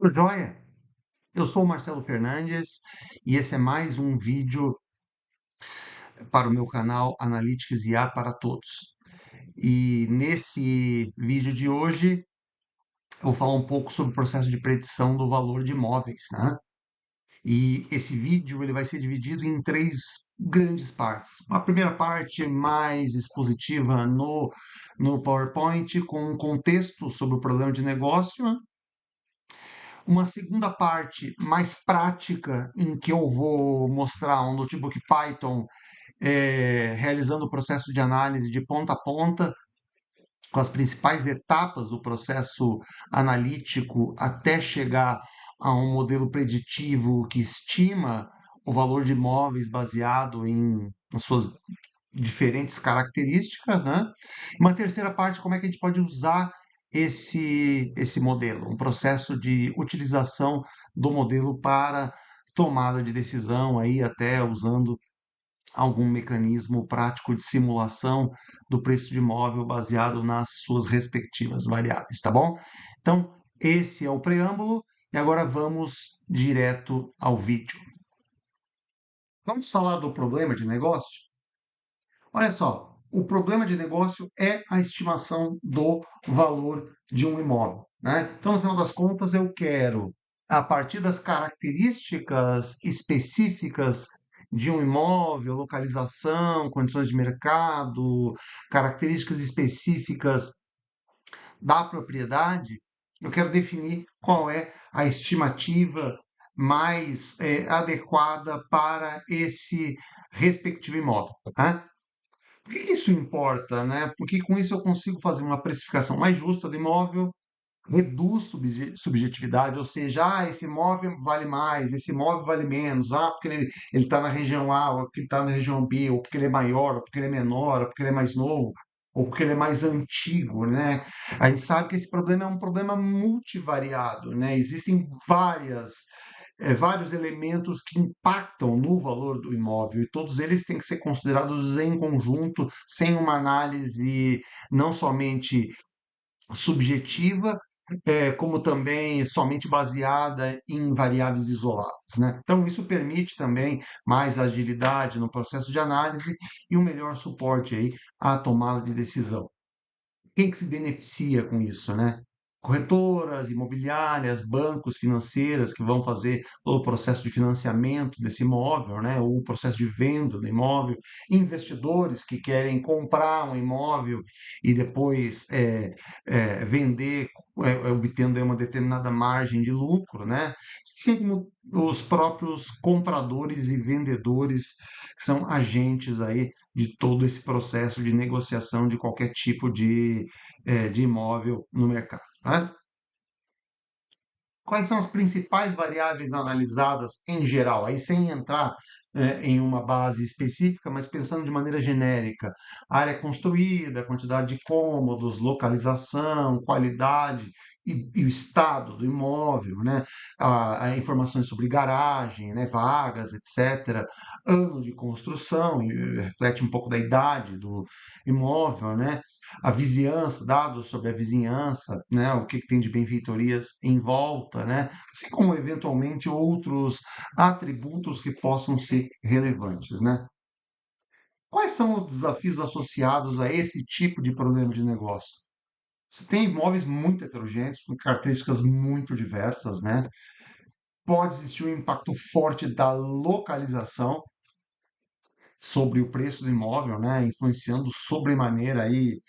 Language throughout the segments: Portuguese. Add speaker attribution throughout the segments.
Speaker 1: Tudo jóia? Eu sou o Marcelo Fernandes e esse é mais um vídeo para o meu canal Analytics IA para Todos. E nesse vídeo de hoje eu vou falar um pouco sobre o processo de predição do valor de imóveis, né? E esse vídeo ele vai ser dividido em três grandes partes. Uma primeira parte mais expositiva no PowerPoint, com um contexto sobre o problema de negócio. Uma segunda parte mais prática, em que eu vou mostrar um notebook Python realizando o processo de análise de ponta a ponta, com as principais etapas do processo analítico até chegar a um modelo preditivo que estima o valor de imóveis baseado nas suas diferentes características, né? Uma terceira parte, como é que a gente pode usar esse modelo, um processo de utilização do modelo para tomada de decisão, aí até usando algum mecanismo prático de simulação do preço de imóvel baseado nas suas respectivas variáveis, tá bom? Então, esse é o preâmbulo e agora vamos direto ao vídeo. Vamos falar do problema de negócio? Olha só, o problema de negócio é a estimação do valor de um imóvel, né? Então, no final das contas, eu quero, a partir das características específicas de um imóvel, localização, condições de mercado, características específicas da propriedade, eu quero definir qual é a estimativa mais adequada para esse respectivo imóvel, né? Por que isso importa, né? Porque com isso eu consigo fazer uma precificação mais justa do imóvel, reduz subjetividade, ou seja, esse imóvel vale mais, esse imóvel vale menos, porque ele está na região A, ou porque ele está na região B, ou porque ele é maior, ou porque ele é menor, ou porque ele é mais novo, ou porque ele é mais antigo, né? A gente sabe que esse problema é um problema multivariado, né? Existem vários elementos que impactam no valor do imóvel e todos eles têm que ser considerados em conjunto, sem uma análise não somente subjetiva, como também somente baseada em variáveis isoladas, né? Então, isso permite também mais agilidade no processo de análise e um melhor suporte aí à tomada de decisão. Quem que se beneficia com isso, né? Corretoras, imobiliárias, bancos, financeiras que vão fazer todo o processo de financiamento desse imóvel, né? Ou o processo de venda do imóvel, investidores que querem comprar um imóvel e depois vender, obtendo aí uma determinada margem de lucro, né? Assim como os próprios compradores e vendedores, que são agentes aí de todo esse processo de negociação de qualquer tipo de imóvel no mercado, né? Quais são as principais variáveis analisadas em geral? Aí sem entrar em uma base específica, mas pensando de maneira genérica. Área construída, quantidade de cômodos, localização, qualidade e o estado do imóvel, né? Informações sobre garagem, né? Vagas, etc. Ano de construção, reflete um pouco da idade do imóvel, né? A vizinhança, dados sobre a vizinhança, né, o que tem de benfeitorias em volta, né, assim como eventualmente outros atributos que possam ser relevantes, né. Quais são os desafios associados a esse tipo de problema de negócio? Você tem imóveis muito heterogêneos, com características muito diversas, né? Pode existir um impacto forte da localização sobre o preço do imóvel, né, influenciando sobremaneira aí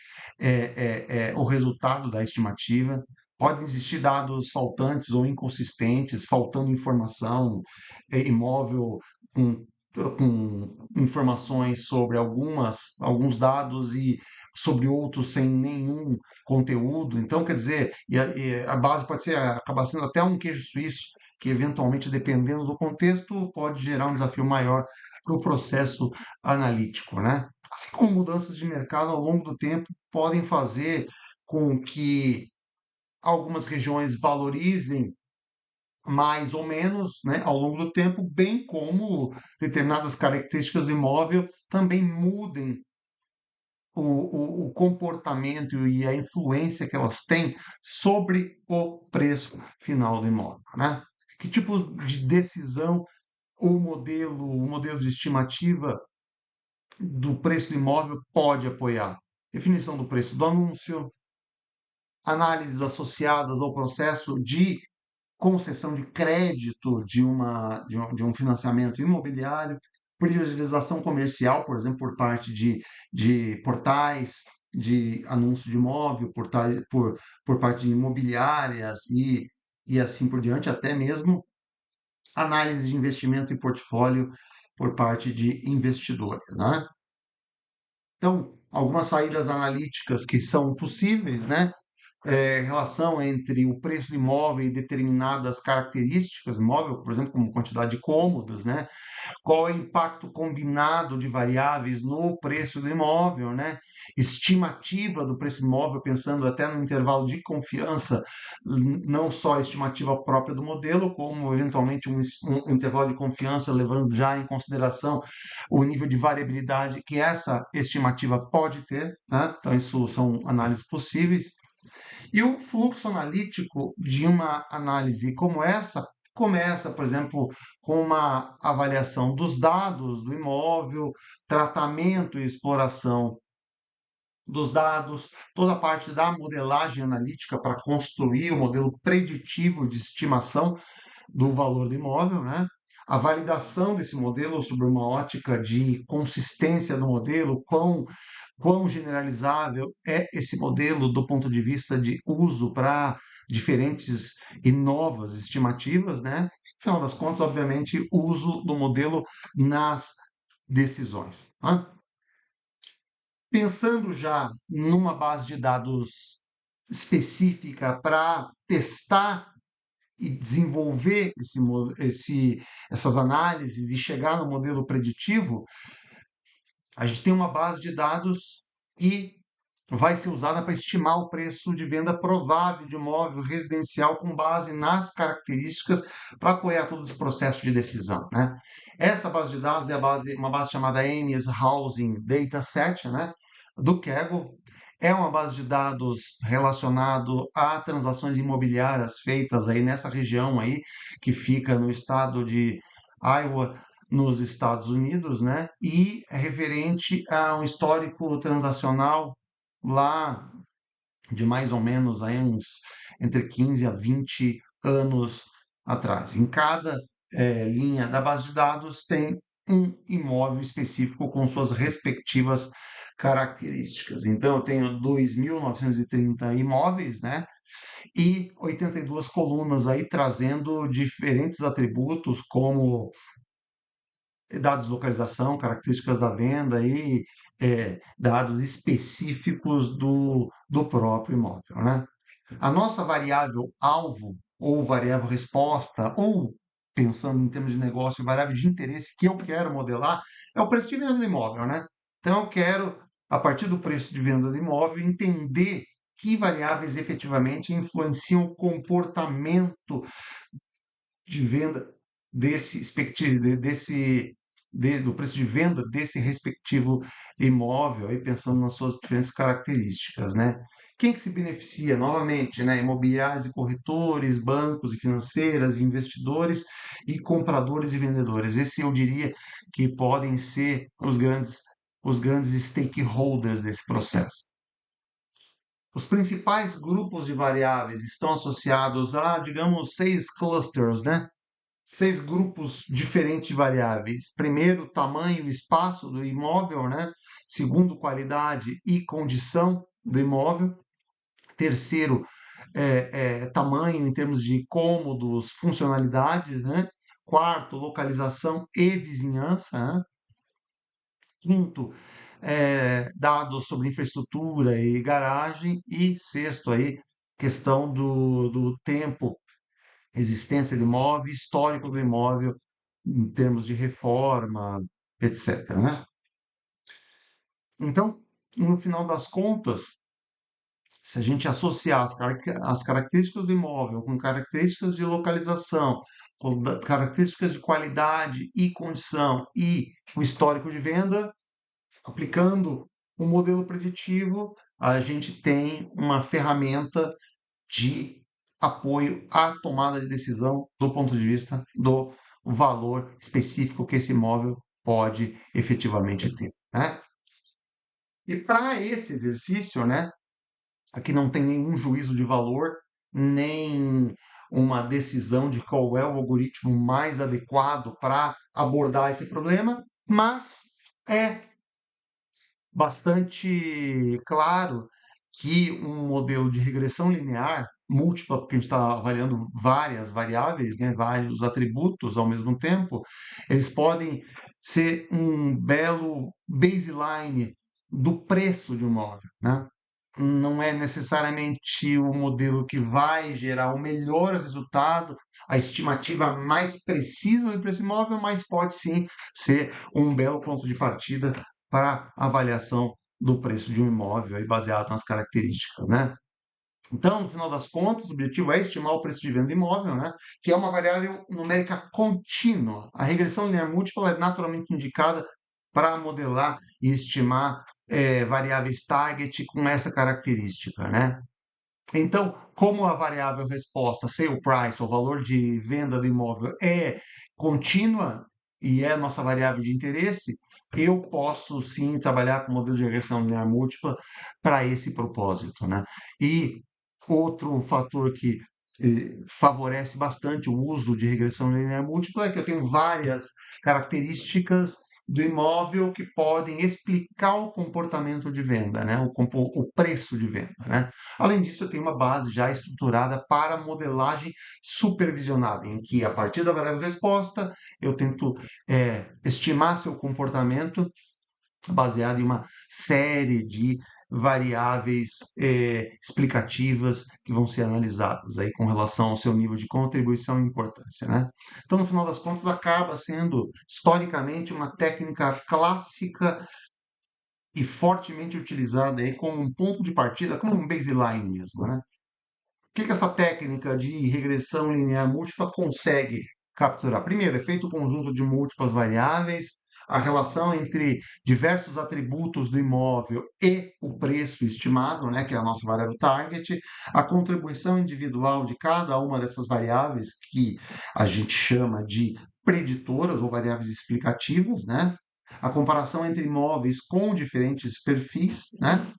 Speaker 1: o resultado da estimativa. Podem existir dados faltantes ou inconsistentes, faltando informação, imóvel com, com informações sobre alguns dados e sobre outros sem nenhum conteúdo. Então, quer dizer, e a base pode ser acabar sendo até um queijo suíço, que eventualmente, dependendo do contexto, pode gerar um desafio maior para o processo analítico, né? Assim como mudanças de mercado ao longo do tempo podem fazer com que algumas regiões valorizem mais ou menos, né, ao longo do tempo, bem como determinadas características do imóvel também mudem o comportamento e a influência que elas têm sobre o preço final do imóvel, né? Que tipo de decisão o modelo de estimativa do preço do imóvel pode apoiar? Definição do preço do anúncio, análises associadas ao processo de concessão de crédito de um financiamento imobiliário, priorização comercial, por exemplo, por parte de portais de anúncio de imóvel, por parte de imobiliárias e assim por diante, até mesmo análise de investimento em portfólio por parte de investidores, né? Então, algumas saídas analíticas que são possíveis, né? Relação entre o preço do imóvel e determinadas características do imóvel, por exemplo, como quantidade de cômodos, né? Qual é o impacto combinado de variáveis no preço do imóvel, né? Estimativa do preço do imóvel, pensando até no intervalo de confiança, não só a estimativa própria do modelo, como eventualmente um intervalo de confiança, levando já em consideração o nível de variabilidade que essa estimativa pode ter, né? Então, isso são análises possíveis. E o fluxo analítico de uma análise como essa começa, por exemplo, com uma avaliação dos dados do imóvel, tratamento e exploração dos dados, toda a parte da modelagem analítica para construir o modelo preditivo de estimação do valor do imóvel, né? A validação desse modelo sobre uma ótica de consistência do modelo, quão generalizável é esse modelo do ponto de vista de uso para diferentes e novas estimativas, né? Afinal das contas, obviamente, uso do modelo nas decisões, né? Pensando já numa base de dados específica para testar e desenvolver essas análises e chegar no modelo preditivo, a gente tem uma base de dados que vai ser usada para estimar o preço de venda provável de imóvel residencial com base nas características para apoiar todo esse processo de decisão, né? Essa base de dados é uma base chamada Ames Housing Dataset, né? Do Kaggle. É uma base de dados relacionado a transações imobiliárias feitas aí nessa região aí que fica no estado de Iowa, nos Estados Unidos, né? E é referente a um histórico transacional lá de mais ou menos aí uns entre 15 a 20 anos atrás. Em cada linha da base de dados tem um imóvel específico com suas respectivas características. Então, eu tenho 2.930 imóveis, né? E 82 colunas aí trazendo diferentes atributos como dados de localização, características da venda e dados específicos do próprio imóvel, né? A nossa variável alvo ou variável resposta, ou pensando em termos de negócio, variável de interesse que eu quero modelar é o preço de venda do imóvel, né? Então eu quero, a partir do preço de venda do imóvel, entender que variáveis efetivamente influenciam o comportamento de venda do preço de venda desse respectivo imóvel, aí pensando nas suas diferentes características, né? Quem que se beneficia? Novamente, né? Imobiliários e corretores, bancos e financeiras, investidores e compradores e vendedores. Esse eu diria que podem ser os grandes stakeholders desse processo. Os principais grupos de variáveis estão associados a, digamos, 6 clusters, né? 6 grupos diferentes de variáveis. Primeiro, tamanho e espaço do imóvel, né? Segundo, qualidade e condição do imóvel. Terceiro, tamanho em termos de cômodos, funcionalidades, né? Quarto, localização e vizinhança, né? Quinto, dados sobre infraestrutura e garagem. E sexto, aí, questão do tempo, existência do imóvel, histórico do imóvel, em termos de reforma, etc, né? Então, no final das contas, se a gente associar as características do imóvel com características de localização, com características de qualidade e condição e o histórico de venda, aplicando o modelo preditivo, a gente tem uma ferramenta de apoio à tomada de decisão do ponto de vista do valor específico que esse imóvel pode efetivamente ter, né? E para esse exercício, né, aqui não tem nenhum juízo de valor, nem uma decisão de qual é o algoritmo mais adequado para abordar esse problema, mas é bastante claro que um modelo de regressão linear múltipla, porque a gente está avaliando várias variáveis, né, vários atributos ao mesmo tempo, eles podem ser um belo baseline do preço de um imóvel, né? Não é necessariamente o modelo que vai gerar o melhor resultado, a estimativa mais precisa do preço imóvel, mas pode sim ser um belo ponto de partida para avaliação do preço de um imóvel aí baseado nas características, né? Então, no final das contas, o objetivo é estimar o preço de venda do imóvel, né? Que é uma variável numérica contínua. A regressão linear múltipla é naturalmente indicada para modelar e estimar variáveis target com essa característica, né? Então, como a variável resposta, sale price, o valor de venda do imóvel, é contínua e é a nossa variável de interesse, eu posso sim trabalhar com modelo de regressão linear múltipla para esse propósito, né? E outro fator que favorece bastante o uso de regressão linear múltipla é que eu tenho várias características do imóvel que podem explicar o comportamento de venda, né? O preço de venda, né? Além disso, eu tenho uma base já estruturada para modelagem supervisionada, em que, a partir da variável resposta, eu tento estimar seu comportamento baseado em uma série de variáveis explicativas que vão ser analisadas aí com relação ao seu nível de contribuição e importância, né? Então, no final das contas, acaba sendo historicamente uma técnica clássica e fortemente utilizada aí como um ponto de partida, como um baseline mesmo, né? O que essa técnica de regressão linear múltipla consegue capturar? Primeiro, é feito o conjunto de múltiplas variáveis, a relação entre diversos atributos do imóvel e o preço estimado, né, que é a nossa variável target, a contribuição individual de cada uma dessas variáveis, que a gente chama de preditoras ou variáveis explicativas, né? A comparação entre imóveis com diferentes perfis, né?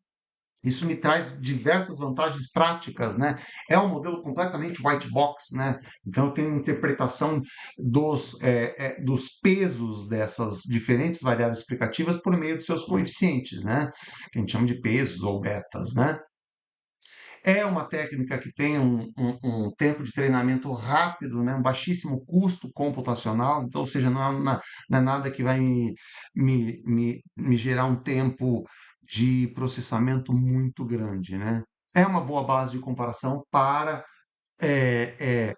Speaker 1: Isso me traz diversas vantagens práticas, né? É um modelo completamente white box, né? Então, eu tenho interpretação dos pesos dessas diferentes variáveis explicativas por meio dos seus coeficientes, né? Que a gente chama de pesos ou betas, né? É uma técnica que tem um tempo de treinamento rápido, né? Um baixíssimo custo computacional, então, ou seja, não é nada que vai me gerar um tempo de processamento muito grande, né? É uma boa base de comparação para é, é,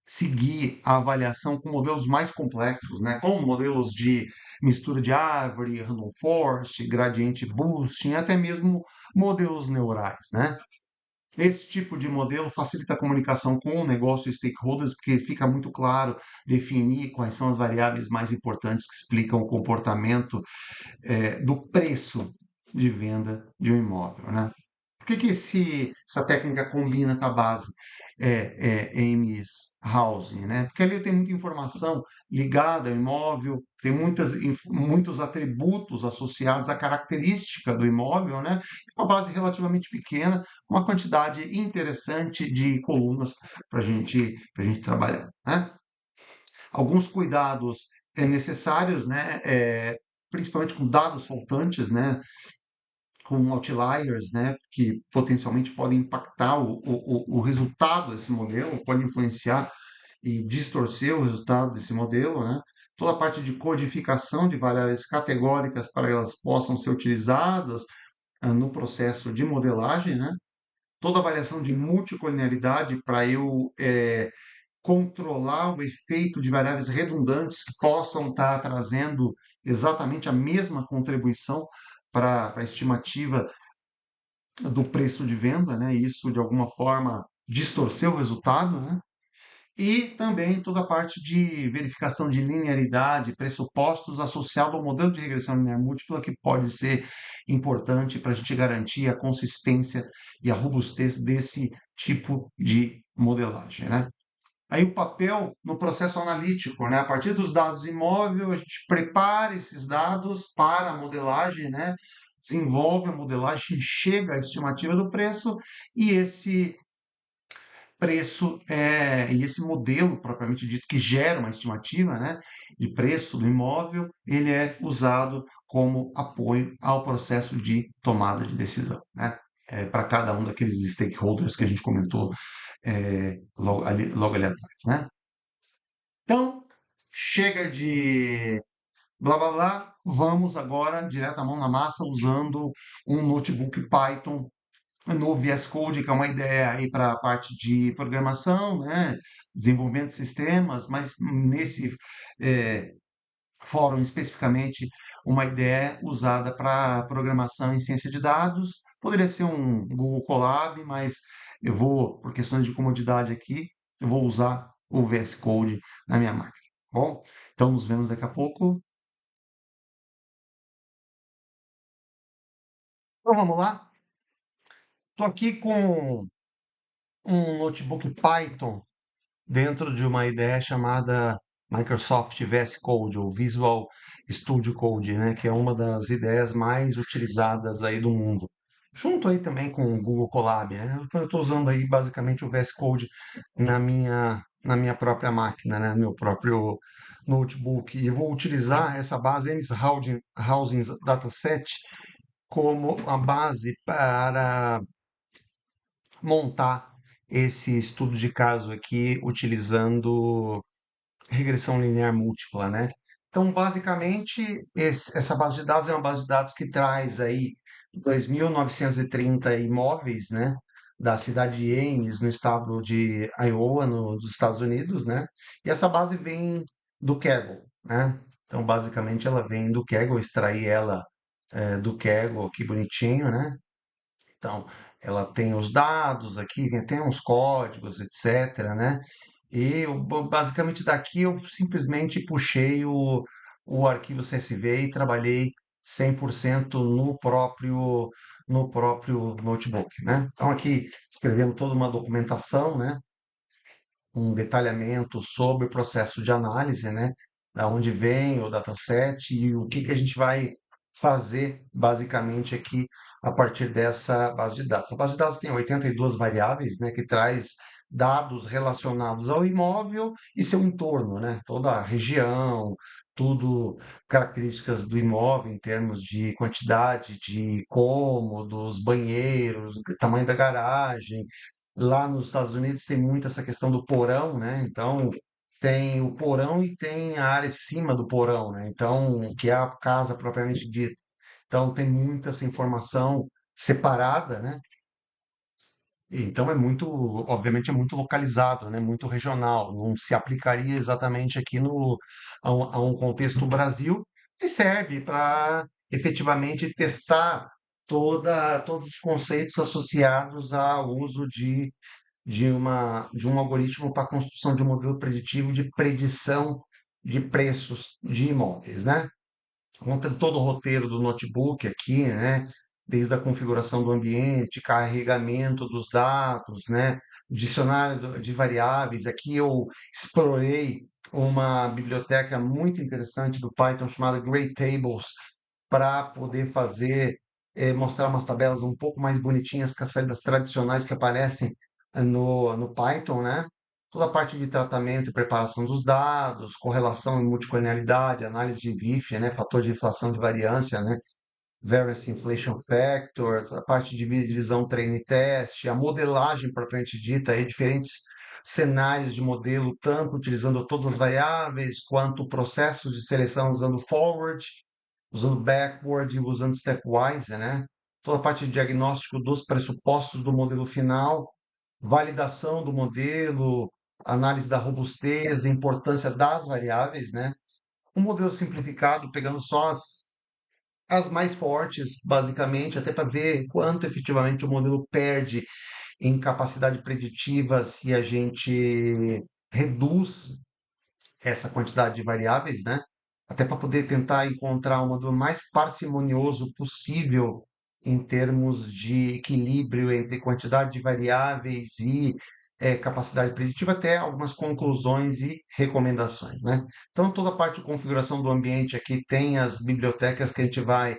Speaker 1: seguir a avaliação com modelos mais complexos, né? Como modelos de mistura de árvore, random forest, gradiente boosting, até mesmo modelos neurais, né? Esse tipo de modelo facilita a comunicação com o negócio e stakeholders, porque fica muito claro definir quais são as variáveis mais importantes que explicam o comportamento do preço de venda de um imóvel, né? Por que essa técnica combina com a base Ames Housing, né? Porque ali tem muita informação ligada ao imóvel, tem muitos atributos associados à característica do imóvel, né? E uma base relativamente pequena, uma quantidade interessante de colunas para gente trabalhar, né? Alguns cuidados necessários, né? Principalmente com dados faltantes, né? Com outliers, né, que potencialmente podem impactar o resultado desse modelo, podem influenciar e distorcer o resultado desse modelo, né? Toda a parte de codificação de variáveis categóricas para que elas possam ser utilizadas no processo de modelagem, né? Toda a avaliação de multicolinearidade para eu controlar o efeito de variáveis redundantes que possam estar trazendo exatamente a mesma contribuição para a estimativa do preço de venda, né? Isso de alguma forma distorcer o resultado, né? e também toda a parte de verificação de linearidade, pressupostos associados ao modelo de regressão linear múltipla, que pode ser importante para a gente garantir a consistência e a robustez desse tipo de modelagem, né? Aí o papel no processo analítico, né? A partir dos dados imóveis, a gente prepara esses dados para a modelagem, né? Desenvolve a modelagem, chega à estimativa do preço e esse preço e esse modelo propriamente dito que gera uma estimativa, né, de preço do imóvel, ele é usado como apoio ao processo de tomada de decisão, né? Para cada um daqueles stakeholders que a gente comentou logo ali atrás, né? Então, chega de blá blá blá, vamos agora direto à mão na massa usando um notebook Python no VS Code, que é uma ideia aí para a parte de programação, né? Desenvolvimento de sistemas, mas nesse eh, fórum especificamente uma ideia usada para programação em ciência de dados. Poderia ser um Google Colab, mas eu vou, por questões de comodidade aqui, eu vou usar o VS Code na minha máquina. Bom, então nos vemos daqui a pouco. Então vamos lá. Estou aqui com um notebook Python dentro de uma ideia chamada Microsoft VS Code, ou Visual Studio Code, né, que é uma das ideias mais utilizadas aí do mundo. Junto aí também com o Google Colab, né? Eu estou usando aí basicamente o VS Code na minha própria máquina, né, no meu próprio notebook. E eu vou utilizar essa base Housing Dataset como a base para montar esse estudo de caso aqui utilizando regressão linear múltipla, né? Então, basicamente, essa base de dados é uma base de dados que traz aí 2.930 imóveis, né? Da cidade de Ames, no estado de Iowa, nos Estados Unidos, né? E essa base vem do Kaggle, né? Então, basicamente, ela vem do Kaggle, eu extraí ela do Kaggle, que bonitinho, né? Então, ela tem os dados aqui, tem uns códigos, etc, né? E basicamente daqui eu simplesmente puxei o arquivo CSV e trabalhei 100% no próprio notebook, né? Então aqui escrevendo toda uma documentação, né? Um detalhamento sobre o processo de análise, né? Da onde vem o dataset e o que que a gente vai fazer basicamente aqui a partir dessa base de dados. A base de dados tem 82 variáveis, né? Que traz dados relacionados ao imóvel e seu entorno, né? Toda a região, tudo características do imóvel em termos de quantidade de cômodos, banheiros, tamanho da garagem. Lá nos Estados Unidos tem muito essa questão do porão, né? Então, tem o porão e tem a área acima do porão, né? Então, que é a casa propriamente dita. Então, tem muita essa informação separada, né? Então, é muito, obviamente, é muito localizado, né? Muito regional. Não se aplicaria exatamente aqui a um contexto Brasil, e serve para efetivamente testar todos os conceitos associados ao uso de um algoritmo para a construção de um modelo preditivo de predição de preços de imóveis, né? Contando todo o roteiro do notebook aqui, né? Desde a configuração do ambiente, carregamento dos dados, né? Dicionário de variáveis. Aqui eu explorei uma biblioteca muito interessante do Python chamada Great Tables para poder mostrar umas tabelas um pouco mais bonitinhas que as saídas tradicionais que aparecem no Python, né? Toda a parte de tratamento e preparação dos dados, correlação e multicollinearidade, análise de VIF, né? Fator de inflação de variância, né? Variance Inflation Factor, a parte de divisão treino e teste, a modelagem propriamente dita, aí, diferentes cenários de modelo, tanto utilizando todas as variáveis, quanto processos de seleção usando forward, usando backward e usando stepwise, né? Toda a parte de diagnóstico dos pressupostos do modelo final, validação do modelo, análise da robustez, a importância das variáveis, né? Um modelo simplificado, pegando só as mais fortes, basicamente, até para ver quanto efetivamente o modelo perde em capacidade preditiva se a gente reduz essa quantidade de variáveis, né? Até para poder tentar encontrar uma do mais parcimonioso possível em termos de equilíbrio entre quantidade de variáveis e capacidade preditiva, até algumas conclusões e recomendações, né? Então, toda a parte de configuração do ambiente aqui tem as bibliotecas que a gente vai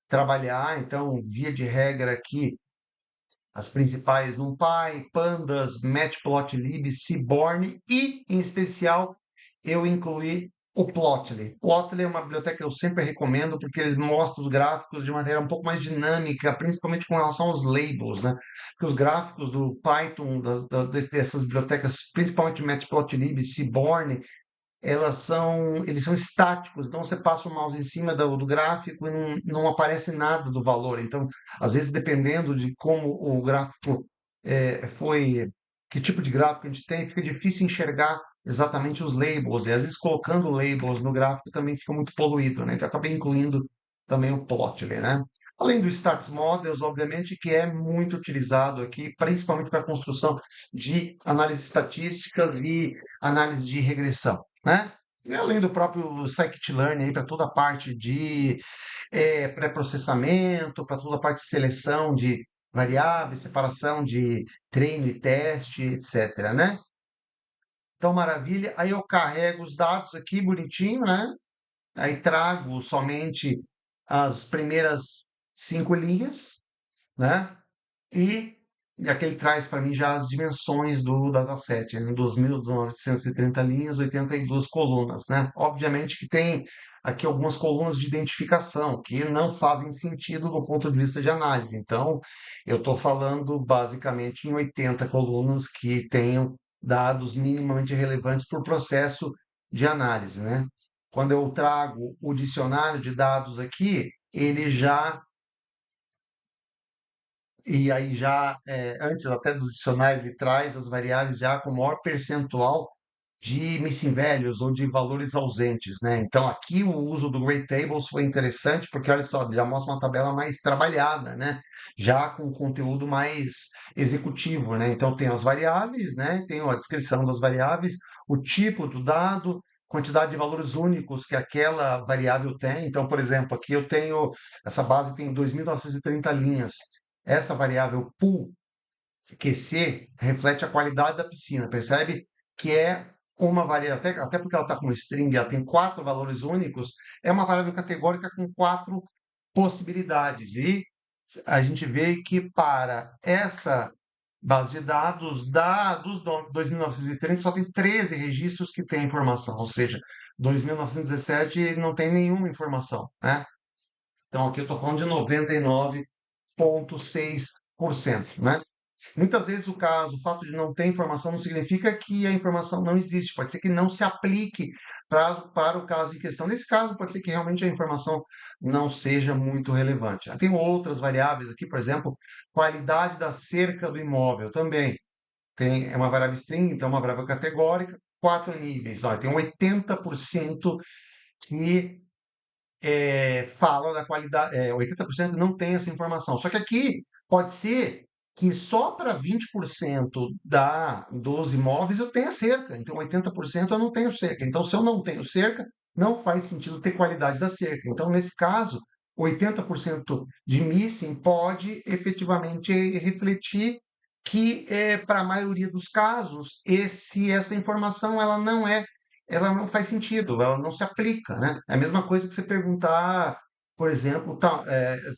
Speaker 1: trabalhar. Então, via de regra aqui, as principais NumPy, Pandas, Matplotlib, Seaborn e, em especial, eu incluí o Plotly. Plotly é uma biblioteca que eu sempre recomendo porque eles mostram os gráficos de maneira um pouco mais dinâmica, principalmente com relação aos labels, né? Porque os gráficos do Python, dessas bibliotecas, principalmente Matplotlib, Seaborn, eles são estáticos, então você passa o mouse em cima do gráfico e não aparece nada do valor. Então, às vezes, dependendo de como o gráfico foi, que tipo de gráfico a gente tem, fica difícil enxergar exatamente os labels. E às vezes colocando labels no gráfico também fica muito poluído, né? Então, eu acabei incluindo também o Plotly, né? Além do Stats Models, obviamente, que é muito utilizado aqui, principalmente para a construção de análises estatísticas e análise de regressão, né? E além do próprio scikit-learn aí para toda a parte de pré-processamento, para toda a parte de seleção de variáveis, separação de treino e teste, etc, né? Então, maravilha. Aí eu carrego os dados aqui bonitinho, né? Aí trago somente as primeiras 5 linhas, né? E, e aqui ele traz para mim já as dimensões do dataset, né? 2.930 linhas, 82 colunas, né? Obviamente que tem aqui algumas colunas de identificação que não fazem sentido do ponto de vista de análise. Então, eu estou falando basicamente em 80 colunas que tenham dados minimamente relevantes para o processo de análise, né? Quando eu trago o dicionário de dados aqui, ele já e aí já, antes até do dicionário, ele traz as variáveis já com maior percentual de missing values ou de valores ausentes, né? Então aqui o uso do Great Tables foi interessante porque olha só, já mostra uma tabela mais trabalhada, né? Já com conteúdo mais executivo, né? Então tem as variáveis, né? Tem a descrição das variáveis, o tipo do dado, quantidade de valores únicos que aquela variável tem. Então, por exemplo, aqui eu tenho essa base tem 2.930 linhas. Essa variável pool QC reflete a qualidade da piscina, percebe? Que é uma variável, até porque ela está com string, ela tem 4 valores únicos, é uma variável categórica com 4 possibilidades. E a gente vê que para essa base de dados dos 2.930 só tem 13 registros que têm informação, ou seja, 2.917 não tem nenhuma informação, né? Então aqui eu estou falando de 99,6%, né? Muitas vezes o fato de não ter informação não significa que a informação não existe. Pode ser que não se aplique para o caso em questão. Nesse caso, pode ser que realmente a informação não seja muito relevante. Tem outras variáveis aqui, por exemplo, qualidade da cerca do imóvel também. É uma variável string, então é uma variável categórica, 4 níveis. Ó, tem 80% que fala da qualidade, 80% não tem essa informação. Só que aqui pode ser que só para 20% dos imóveis eu tenha cerca, então 80% eu não tenho cerca. Então, se eu não tenho cerca, não faz sentido ter qualidade da cerca. Então, nesse caso, 80% de missing pode efetivamente refletir que, para a maioria dos casos, essa informação ela não faz sentido, ela não se aplica, né? É a mesma coisa que você perguntar, por exemplo,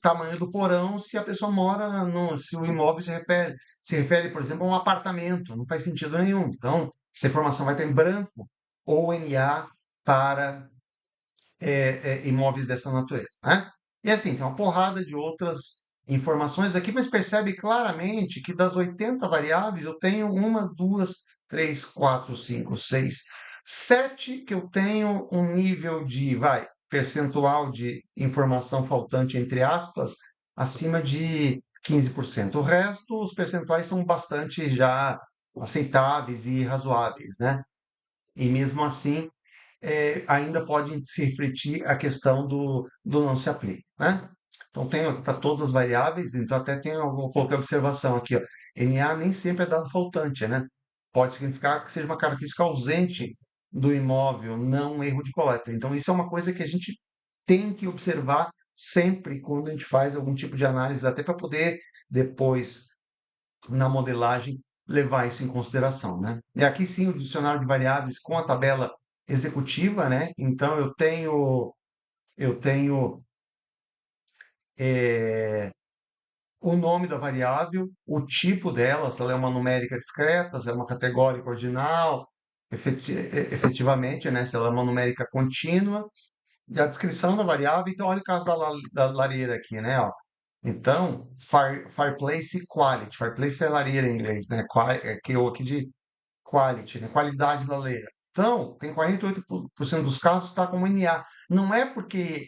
Speaker 1: tamanho do porão se a pessoa mora se o imóvel se refere, por exemplo, a um apartamento, não faz sentido nenhum. Então, essa informação vai estar em branco ou NA para imóveis dessa natureza, né? E assim, tem uma porrada de outras informações aqui, mas percebe claramente que das 80 variáveis eu tenho uma, duas, três, quatro, cinco, seis, sete que eu tenho um nível de, percentual de informação faltante, entre aspas, acima de 15%. O resto, os percentuais são bastante já aceitáveis e razoáveis, né? E mesmo assim, ainda pode se refletir a questão do não se aplica, né? Então, tem para todas as variáveis, então até tem, eu vou colocar observação aqui, ó, NA nem sempre é dado faltante, né? pode significar que seja uma característica ausente do imóvel, não um erro de coleta. Então, isso é uma coisa que a gente tem que observar sempre quando a gente faz algum tipo de análise, até para poder depois, na modelagem, levar isso em consideração, né? E aqui sim o dicionário de variáveis com a tabela executiva, né? Então eu tenho eh, o nome da variável, o tipo dela, se ela é uma numérica discreta, se é uma categórica ordinal, efetivamente, né? Se ela é uma numérica contínua, e a descrição da variável. Então, olha o caso da lareira aqui, né? Ó. Então, fireplace quality. Fireplace é lareira em inglês, né? É que eu aqui de quality, né? Qualidade da leira. Então, tem 48% dos casos está como NA. Não é porque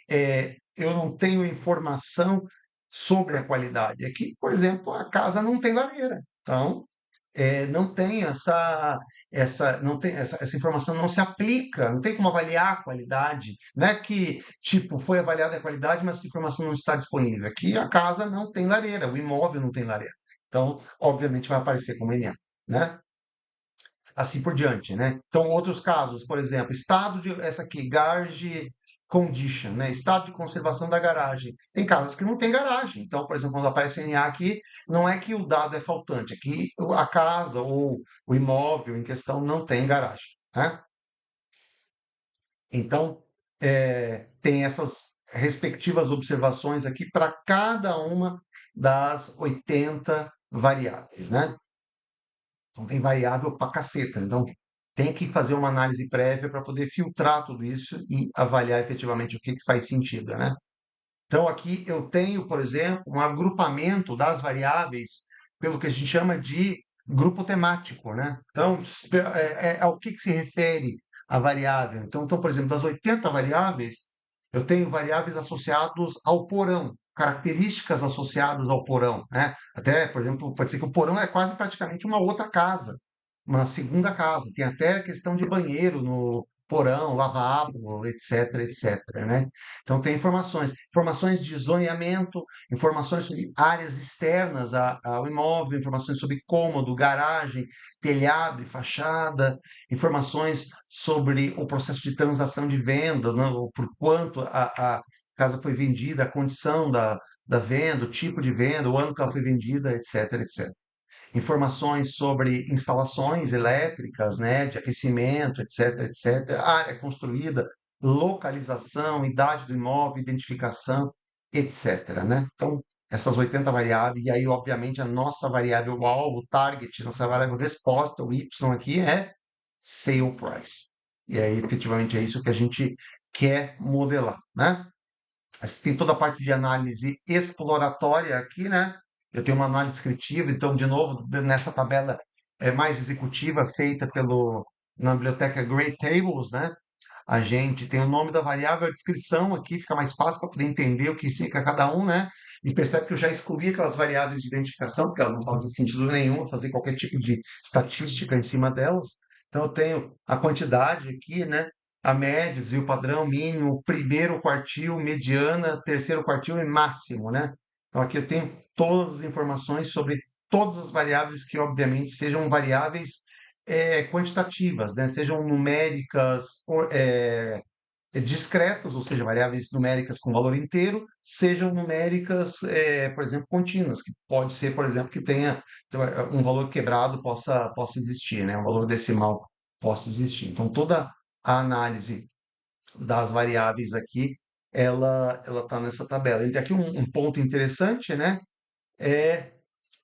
Speaker 1: eu não tenho informação sobre a qualidade. É que, por exemplo, a casa não tem lareira. Então, não tem essa informação não se aplica, não tem como avaliar a qualidade. Não é que, tipo, foi avaliada a qualidade, mas essa informação não está disponível. Aqui a casa não tem lareira, o imóvel não tem lareira. Então, obviamente, vai aparecer como NA, né? Assim por diante, né? Então, outros casos, por exemplo, estado de essa aqui, garage condition, né? Estado de conservação da garagem. Tem casas que não tem garagem. Então, por exemplo, quando aparece NA aqui, não é que o dado é faltante, é que a casa ou o imóvel em questão não tem garagem, né? Então, tem essas respectivas observações aqui para cada uma das 80 variáveis, né? Então tem variável pra caceta. Então tem que fazer uma análise prévia para poder filtrar tudo isso e avaliar efetivamente o que faz sentido, né? Então aqui eu tenho, por exemplo, um agrupamento das variáveis pelo que a gente chama de grupo temático, né? Então ao que se refere a variável? Então, por exemplo, das 80 variáveis, eu tenho variáveis associadas ao porão, características associadas ao porão, né? Até, por exemplo, pode ser que o porão é quase praticamente uma outra casa, uma segunda casa. Tem até a questão de banheiro no porão, lavabo, etc, etc, né? Então tem informações de zoneamento, informações sobre áreas externas ao imóvel, informações sobre cômodo, garagem, telhado e fachada, informações sobre o processo de transação de venda, né, o por quanto a casa foi vendida, a condição da venda, o tipo de venda, o ano que ela foi vendida, etc, etc. Informações sobre instalações elétricas, né, de aquecimento, etc, etc, área construída, localização, idade do imóvel, identificação, etc, né? Então, essas 80 variáveis, e aí, obviamente, a nossa variável alvo, target, nossa variável resposta, o Y aqui é sale price. E aí, efetivamente, é isso que a gente quer modelar, né? Mas tem toda a parte de análise exploratória aqui, né? Eu tenho uma análise descritiva, então, de novo, nessa tabela mais executiva, feita na biblioteca Great Tables, né? A gente tem o nome da variável, a descrição aqui, fica mais fácil para poder entender o que fica cada um, né? E percebe que eu já excluí aquelas variáveis de identificação, porque elas não fazem sentido nenhum fazer qualquer tipo de estatística em cima delas. Então, eu tenho a quantidade aqui, né? A média, e o padrão mínimo, primeiro quartil, mediana, terceiro quartil e máximo, né? Então, aqui eu tenho todas as informações sobre todas as variáveis que, obviamente, sejam variáveis quantitativas, né? Sejam numéricas discretas, ou seja, variáveis numéricas com valor inteiro, sejam numéricas, por exemplo, contínuas, que pode ser, por exemplo, que tenha um valor quebrado possa existir, né? Um valor decimal possa existir. Então, toda a análise das variáveis aqui, ela está nessa tabela. E tem aqui um ponto interessante, né? É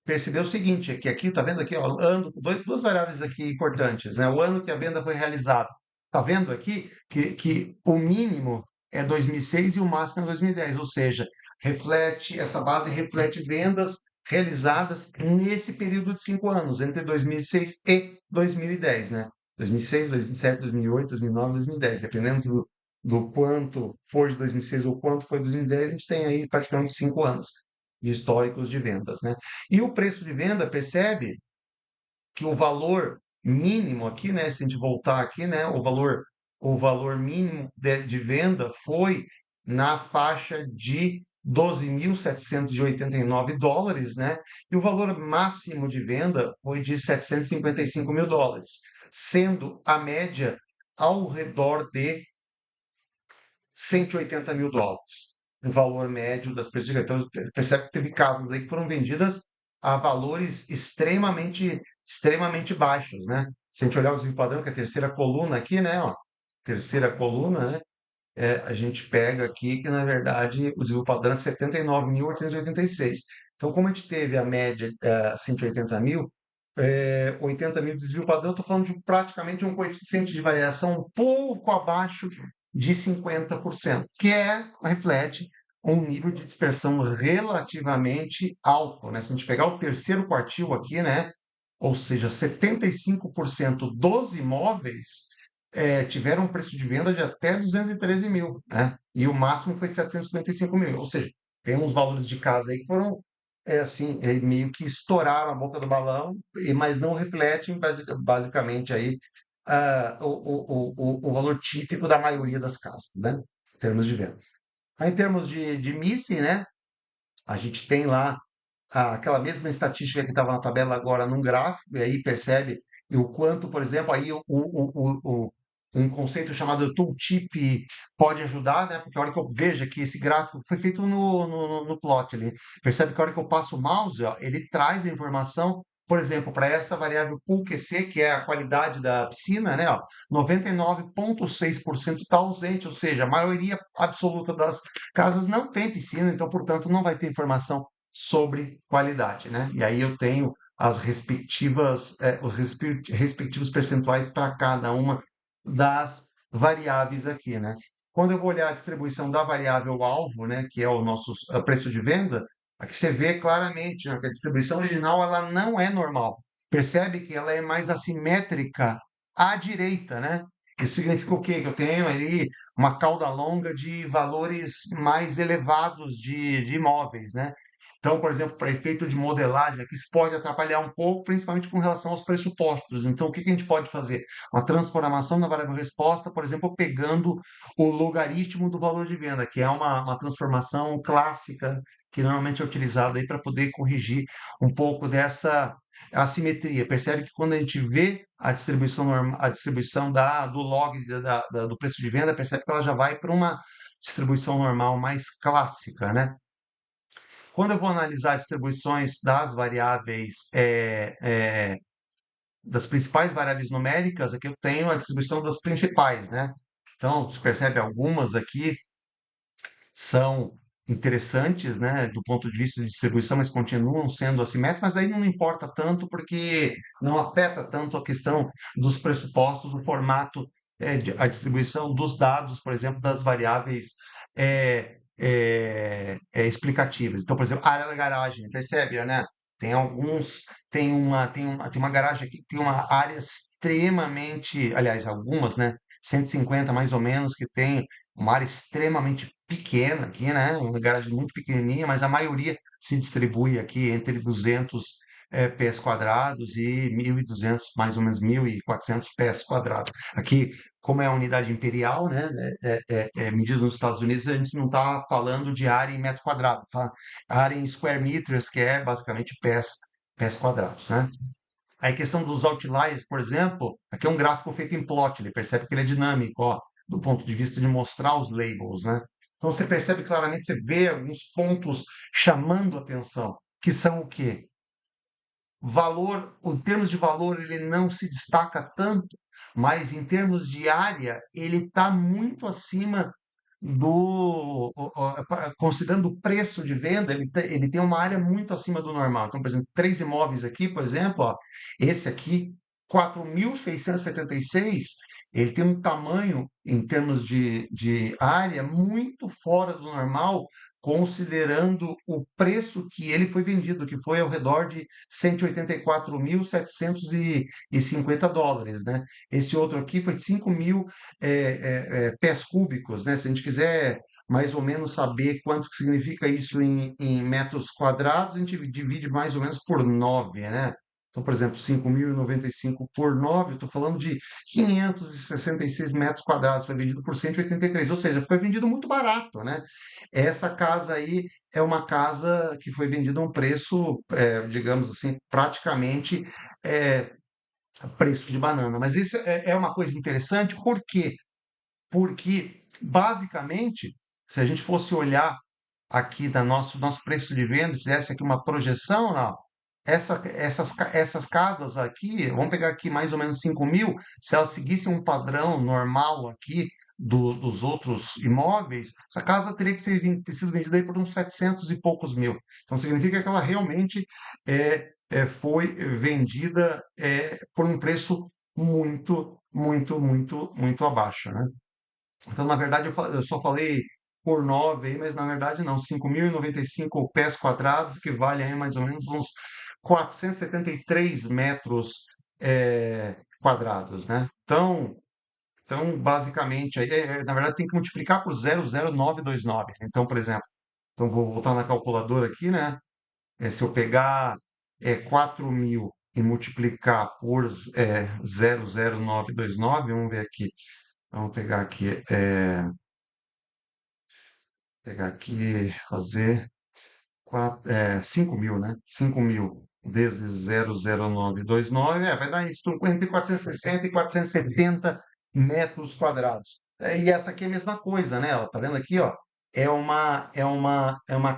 Speaker 1: perceber o seguinte, é que aqui, tá vendo aqui, ó, ano, duas variáveis aqui importantes, né? O ano que a venda foi realizada. Tá vendo aqui que o mínimo é 2006 e o máximo é 2010, ou seja, essa base reflete vendas realizadas nesse período de 5 anos, entre 2006 e 2010, né? 2006, 2007, 2008, 2009, 2010, dependendo do quanto for de 2006 ou quanto foi de 2010, a gente tem aí praticamente 5 anos de históricos de vendas, né? E o preço de venda, percebe que o valor mínimo aqui, né, se a gente voltar aqui, né, o valor mínimo de venda foi na faixa de US$ 12.789, né? E o valor máximo de venda foi de US$ 755.000, sendo a média ao redor de US$ 180.000, o valor médio das preços de venda. Então, percebe que teve casas aí que foram vendidas a valores extremamente baixos, né? Se a gente olhar o desvio padrão, que é a terceira coluna aqui, né? Ó, terceira coluna, né? A gente pega aqui que, na verdade, o desvio padrão é 79.886. Então, como a gente teve a média 180 mil, 80 mil de desvio padrão, estou falando de praticamente um coeficiente de variação um pouco abaixo de 50%, reflete um nível de dispersão relativamente alto, né? Se a gente pegar o terceiro quartil aqui, né? Ou seja, 75% dos imóveis tiveram um preço de venda de até 213 mil, né? E o máximo foi de 755 mil. Ou seja, tem uns valores de casa aí que foram, assim, meio que estouraram a boca do balão, mas não refletem basicamente aí o valor típico da maioria das casas, né? Em termos de venda. Aí, em termos de missing, né? A gente tem lá aquela mesma estatística que estava na tabela agora num gráfico, e aí percebe o quanto, por exemplo, aí um conceito chamado tooltip pode ajudar, né? Porque a hora que eu vejo que esse gráfico foi feito no plot ali, percebe que a hora que eu passo o mouse, ó, ele traz a informação, por exemplo, para essa variável PoolQC, que é a qualidade da piscina, né? Ó, 99,6% está ausente, ou seja, a maioria absoluta das casas não tem piscina, então, portanto, não vai ter informação sobre qualidade, né? E aí eu tenho as respectivos percentuais para cada uma das variáveis aqui, né? Quando eu vou olhar a distribuição da variável alvo, né, que é o nosso preço de venda, aqui você vê claramente, né, que a distribuição original ela não é normal. Percebe que ela é mais assimétrica à direita, né? Isso significa o quê? Que eu tenho ali uma cauda longa de valores mais elevados de imóveis, né? Então, por exemplo, para efeito de modelagem, aqui isso pode atrapalhar um pouco, principalmente com relação aos pressupostos. Então, o que que a gente pode fazer? Uma transformação na variável resposta, por exemplo, pegando o logaritmo do valor de venda, que é uma transformação clássica que normalmente é utilizada aí para poder corrigir um pouco dessa assimetria. Percebe que quando a gente vê a distribuição, a distribuição do log do preço de venda, percebe que ela já vai para uma distribuição normal mais clássica, né? Quando eu vou analisar as distribuições das variáveis, das principais variáveis numéricas, aqui eu tenho a distribuição das principais, né? Então, você percebe algumas aqui são interessantes, né, do ponto de vista de distribuição, mas continuam sendo assimétricas, mas aí não importa tanto porque não afeta tanto a questão dos pressupostos, o formato, a distribuição dos dados, por exemplo, das variáveis explicativas. Então, por exemplo, a área da garagem, percebe, né? Tem alguns, tem uma garagem aqui que tem uma área extremamente, aliás, algumas, né? 150 mais ou menos, que tem uma área extremamente pequena aqui, né? Uma garagem muito pequenininha, mas a maioria se distribui aqui entre 200 pés quadrados e 1.200, mais ou menos 1.400 pés quadrados. Aqui, como é a unidade imperial, né? Medida nos Estados Unidos, a gente não está falando de área em metro quadrado, tá? Área em square meters, que é basicamente pés quadrados, né? Aí, a questão dos outliers, por exemplo, aqui é um gráfico feito em plot, ele percebe que ele é dinâmico, ó, do ponto de vista de mostrar os labels, né? Então, você percebe claramente, você vê alguns pontos chamando atenção, que são o quê? Valor, em termos de valor, ele não se destaca tanto, mas em termos de área, ele está muito acima considerando o preço de venda, ele tem uma área muito acima do normal. Então, por exemplo, três imóveis aqui, por exemplo, ó, esse aqui, 4.676, ele tem um tamanho, em termos de área, muito fora do normal, considerando o preço que ele foi vendido, que foi ao redor de US$ 184.750, né? Esse outro aqui foi de 5.000 pés cúbicos, né? Se a gente quiser mais ou menos saber quanto que significa isso em metros quadrados, a gente divide mais ou menos por 9, né? Então, por exemplo, 5.095 por 9, eu estou falando de 566 metros quadrados, foi vendido por 183, ou seja, foi vendido muito barato, né? Essa casa aí é uma casa que foi vendida a um preço, digamos assim, praticamente é, preço de banana. Mas isso é uma coisa interessante, por quê? Porque, basicamente, se a gente fosse olhar aqui da nosso preço de venda, fizesse aqui uma projeção, não, essas casas aqui, vamos pegar aqui mais ou menos 5.000, se elas seguissem um padrão normal aqui dos outros imóveis, essa casa teria que ter sido vendida aí por uns 700 e poucos mil. Então, significa que ela realmente foi vendida por um preço muito, muito, muito, muito abaixo, né? Então, na verdade, eu só falei por 9 aí, mas na verdade não. 5.095 pés quadrados, que vale aí mais ou menos uns 473 metros quadrados, né? Então, basicamente, aí, na verdade, tem que multiplicar por 0,0929. Então, por exemplo, então vou voltar na calculadora aqui, né? Se eu pegar 4.000 e multiplicar por 0,0929, vamos ver aqui. Vamos pegar aqui, fazer 5.000, né? 5.000 vezes 0,0929, vai dar isso, entre 460 e 470 metros quadrados. E essa aqui é a mesma coisa, né? Ó, tá vendo aqui, ó? É uma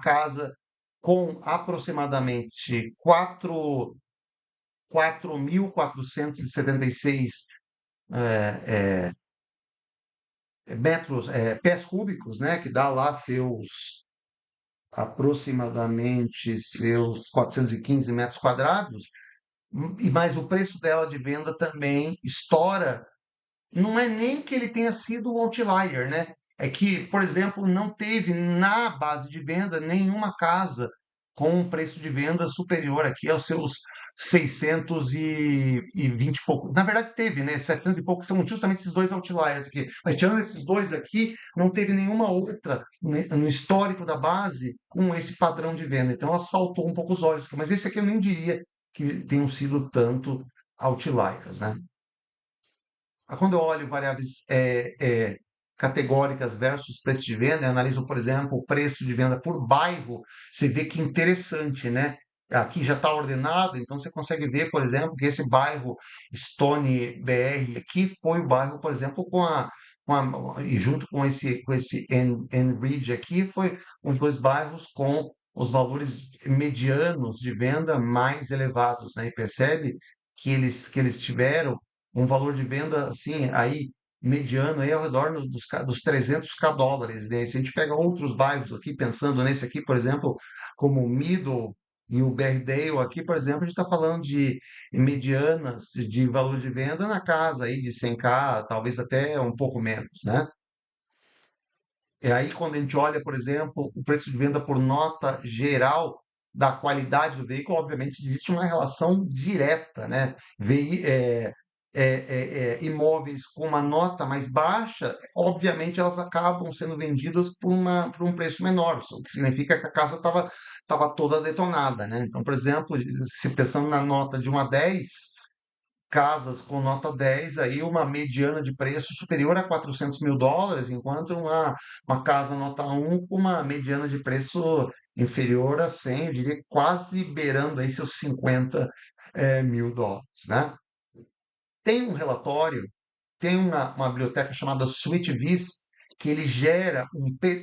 Speaker 1: casa com aproximadamente 4.476 metros, pés cúbicos, né? Que dá lá aproximadamente seus 415 metros quadrados, e mais o preço dela de venda também estoura. Não é nem que ele tenha sido um outlier, né? É que, por exemplo, não teve na base de venda nenhuma casa com um preço de venda superior aqui aos seus 620 e pouco. Na verdade, teve, né? 700 e pouco, que são justamente esses dois outliers aqui. Mas tirando esses dois aqui, não teve nenhuma outra, né, no histórico da base com esse padrão de venda. Então, ela saltou um pouco os olhos. Mas esse aqui eu nem diria que tenham sido tanto outliers, né? Quando eu olho variáveis categóricas versus preço de venda, eu analiso, por exemplo, o preço de venda por bairro, você vê que interessante, né? Aqui já está ordenado, então você consegue ver, por exemplo, que esse bairro Stone BR aqui foi o bairro, por exemplo, e junto com esse Enridge aqui, foi os dois bairros com os valores medianos de venda mais elevados, né? E percebe que eles tiveram um valor de venda assim, aí mediano aí ao redor dos 300k dólares, né? Se a gente pega outros bairros aqui, pensando nesse aqui, por exemplo, como o Middle e o Berrydale aqui, por exemplo, a gente está falando de medianas de valor de venda na casa aí de 100k, talvez até um pouco menos, né? E aí, quando a gente olha, por exemplo, o preço de venda por nota geral da qualidade do veículo, obviamente existe uma relação direta, né? Imóveis com uma nota mais baixa, obviamente elas acabam sendo vendidas por um preço menor, o que significa que a casa estava toda detonada, né? Então, por exemplo, se pensando na nota de 1 a 10, casas com nota 10, aí uma mediana de preço superior a 400 mil dólares, enquanto uma casa nota 1 com uma mediana de preço inferior a 100, eu diria quase beirando aí seus 50 mil dólares, né? Tem um relatório, tem uma biblioteca chamada SweetVis, que ele gera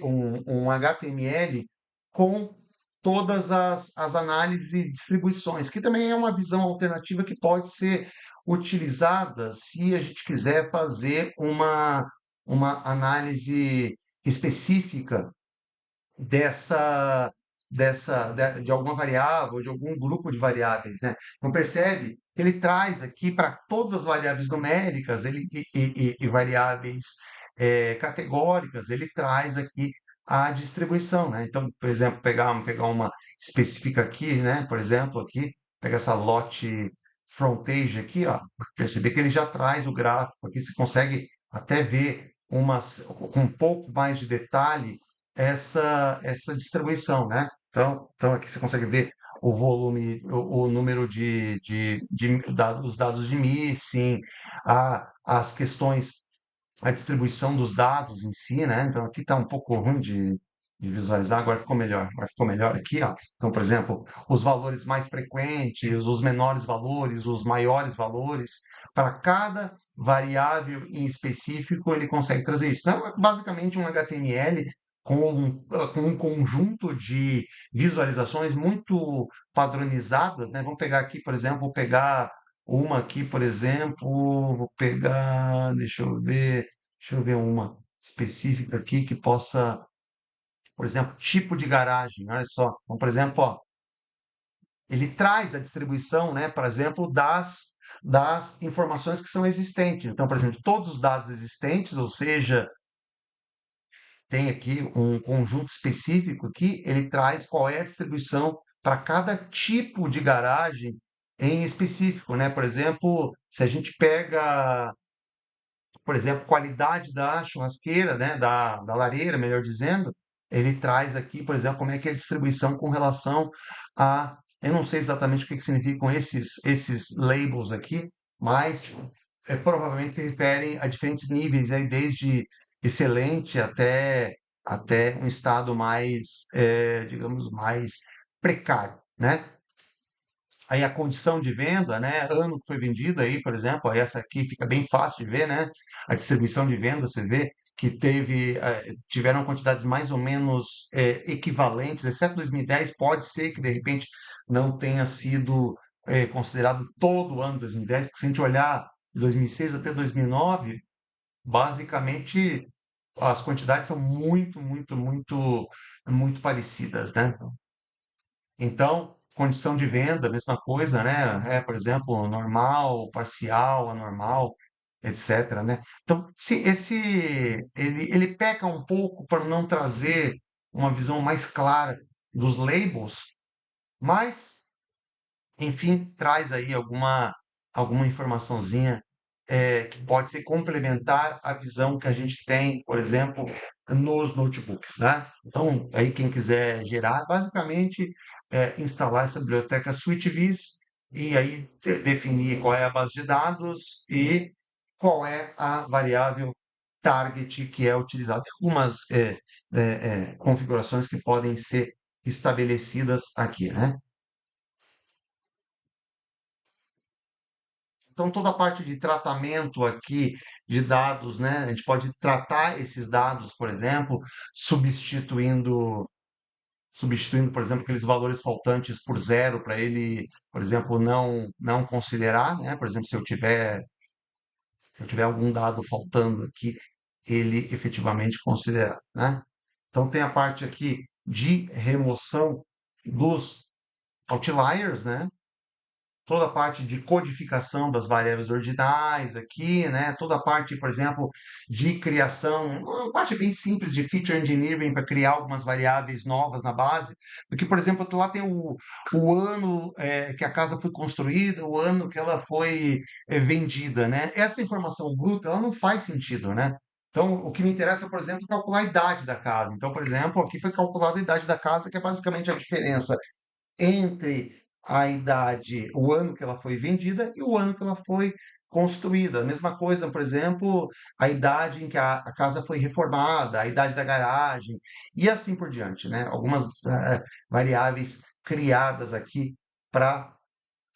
Speaker 1: um HTML com todas as análises e distribuições, que também é uma visão alternativa que pode ser utilizada se a gente quiser fazer uma análise específica de alguma variável, de algum grupo de variáveis, né? Então percebe que ele traz aqui para todas as variáveis numéricas e variáveis categóricas, ele traz aqui a distribuição, né? Então, por exemplo, pegar uma específica aqui, né? Por exemplo, aqui, pegar essa lote frontage aqui, ó, perceber que ele já traz o gráfico aqui, você consegue até ver com um pouco mais de detalhe essa distribuição, né? Então aqui você consegue ver o volume, o número os dados de missing, as questões, a distribuição dos dados em si, né? Então aqui está um pouco ruim de visualizar, agora ficou melhor aqui, ó. Então, por exemplo, os valores mais frequentes, os menores valores, os maiores valores, para cada variável em específico, ele consegue trazer isso. Então, é basicamente um HTML com um conjunto de visualizações muito padronizadas, né? Vamos pegar aqui, por exemplo, vou pegar uma aqui, por exemplo, vou pegar, deixa eu ver uma específica aqui que possa, por exemplo, tipo de garagem. Olha só, então, por exemplo, ó, ele traz a distribuição, né, por exemplo, das informações que são existentes. Então, por exemplo, todos os dados existentes, ou seja, tem aqui um conjunto específico aqui, ele traz qual é a distribuição para cada tipo de garagem em específico, né? Por exemplo, se a gente pega, por exemplo, qualidade da churrasqueira, né, da lareira, melhor dizendo, ele traz aqui, por exemplo, como é que é a distribuição com relação a, eu não sei exatamente o que que significam esses labels aqui, mas provavelmente se referem a diferentes níveis, aí, desde excelente até um estado mais, digamos, mais precário, né? Aí a condição de venda, né? Ano que foi vendido aí, por exemplo, aí essa aqui fica bem fácil de ver, né? A distribuição de venda, você vê que tiveram quantidades mais ou menos equivalentes, exceto 2010, pode ser que de repente não tenha sido considerado todo o ano 2010, porque se a gente olhar de 2006 até 2009, basicamente as quantidades são muito parecidas, né? Então, condição de venda, mesma coisa, né? Por exemplo, normal, parcial, anormal, etc, né? Então, ele peca um pouco para não trazer uma visão mais clara dos labels, mas enfim, traz aí alguma informaçãozinha que pode ser complementar à visão que a gente tem, por exemplo, nos notebooks, né? Então, aí quem quiser gerar, basicamente instalar essa biblioteca SwitchVis e aí definir qual é a base de dados e qual é a variável target que é utilizada. Tem algumas configurações que podem ser estabelecidas aqui, né? Então, toda a parte de tratamento aqui de dados, né? A gente pode tratar esses dados, por exemplo, substituindo, por exemplo, aqueles valores faltantes por zero para ele, por exemplo, não considerar, né? Por exemplo, se eu tiver algum dado faltando aqui, ele efetivamente considerar, né? Então, tem a parte aqui de remoção dos outliers, né? Toda a parte de codificação das variáveis ordinais aqui, né? Toda a parte, por exemplo, de criação, uma parte bem simples de feature engineering para criar algumas variáveis novas na base, porque, por exemplo, lá tem o ano que a casa foi construída, o ano que ela foi vendida, né? Essa informação bruta, ela não faz sentido, né? Então, o que me interessa, por exemplo, é calcular a idade da casa. Então, por exemplo, aqui foi calculada a idade da casa, que é basicamente a diferença entre a idade, o ano que ela foi vendida e o ano que ela foi construída. A mesma coisa, por exemplo, a idade em que a casa foi reformada, a idade da garagem e assim por diante, né? Algumas variáveis criadas aqui para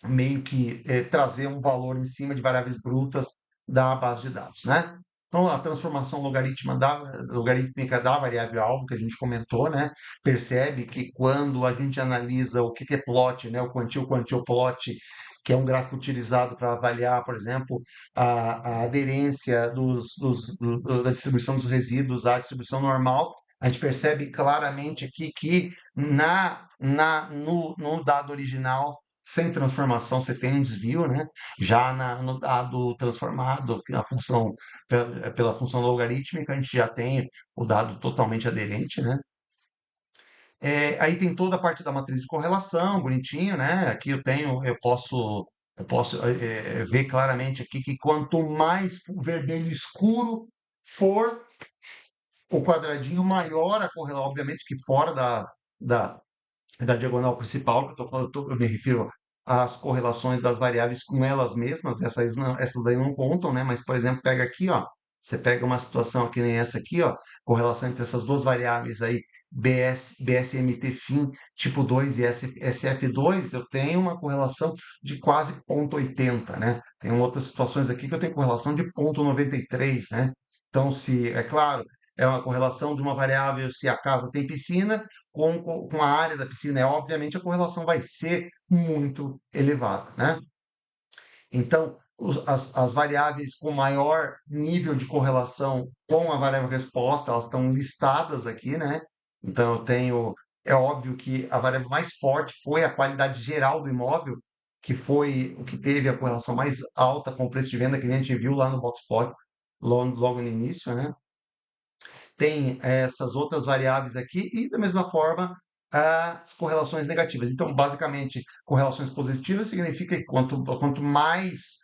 Speaker 1: meio que trazer um valor em cima de variáveis brutas da base de dados, né? Então, a transformação logarítmica da variável alvo que a gente comentou, né? Percebe que quando a gente analisa o que é plot, né? O quantile plot, que é um gráfico utilizado para avaliar, por exemplo, a aderência da distribuição dos resíduos à distribuição normal, a gente percebe claramente aqui que no dado original sem transformação você tem um desvio, né? Já no dado transformado, pela função logarítmica, a gente já tem o dado totalmente aderente, né? Aí tem toda a parte da matriz de correlação, bonitinho, né? Aqui eu posso ver claramente aqui que quanto mais vermelho escuro for o quadradinho, maior a correlação, obviamente que fora da da diagonal principal, que eu tô falando, eu me refiro às correlações das variáveis com elas mesmas, essas daí não contam, né? Mas, por exemplo, pega aqui, ó, você pega uma situação que nem essa aqui, ó, correlação entre essas duas variáveis aí, BSMT fim tipo 2 e SF2, eu tenho uma correlação de quase 0,80, né? Tem outras situações aqui que eu tenho correlação de 0,93, né? Então, se, é claro, é uma correlação de uma variável se a casa tem piscina, com a área da piscina, obviamente a correlação vai ser muito elevada, né? Então, as variáveis com maior nível de correlação com a variável resposta, elas estão listadas aqui, né? Então, eu tenho, é óbvio que a variável mais forte foi a qualidade geral do imóvel, que foi o que teve a correlação mais alta com o preço de venda, que nem a gente viu lá no Boxplot, logo no início, né? Tem essas outras variáveis aqui e, da mesma forma, as correlações negativas. Então, basicamente, correlações positivas significa que quanto mais,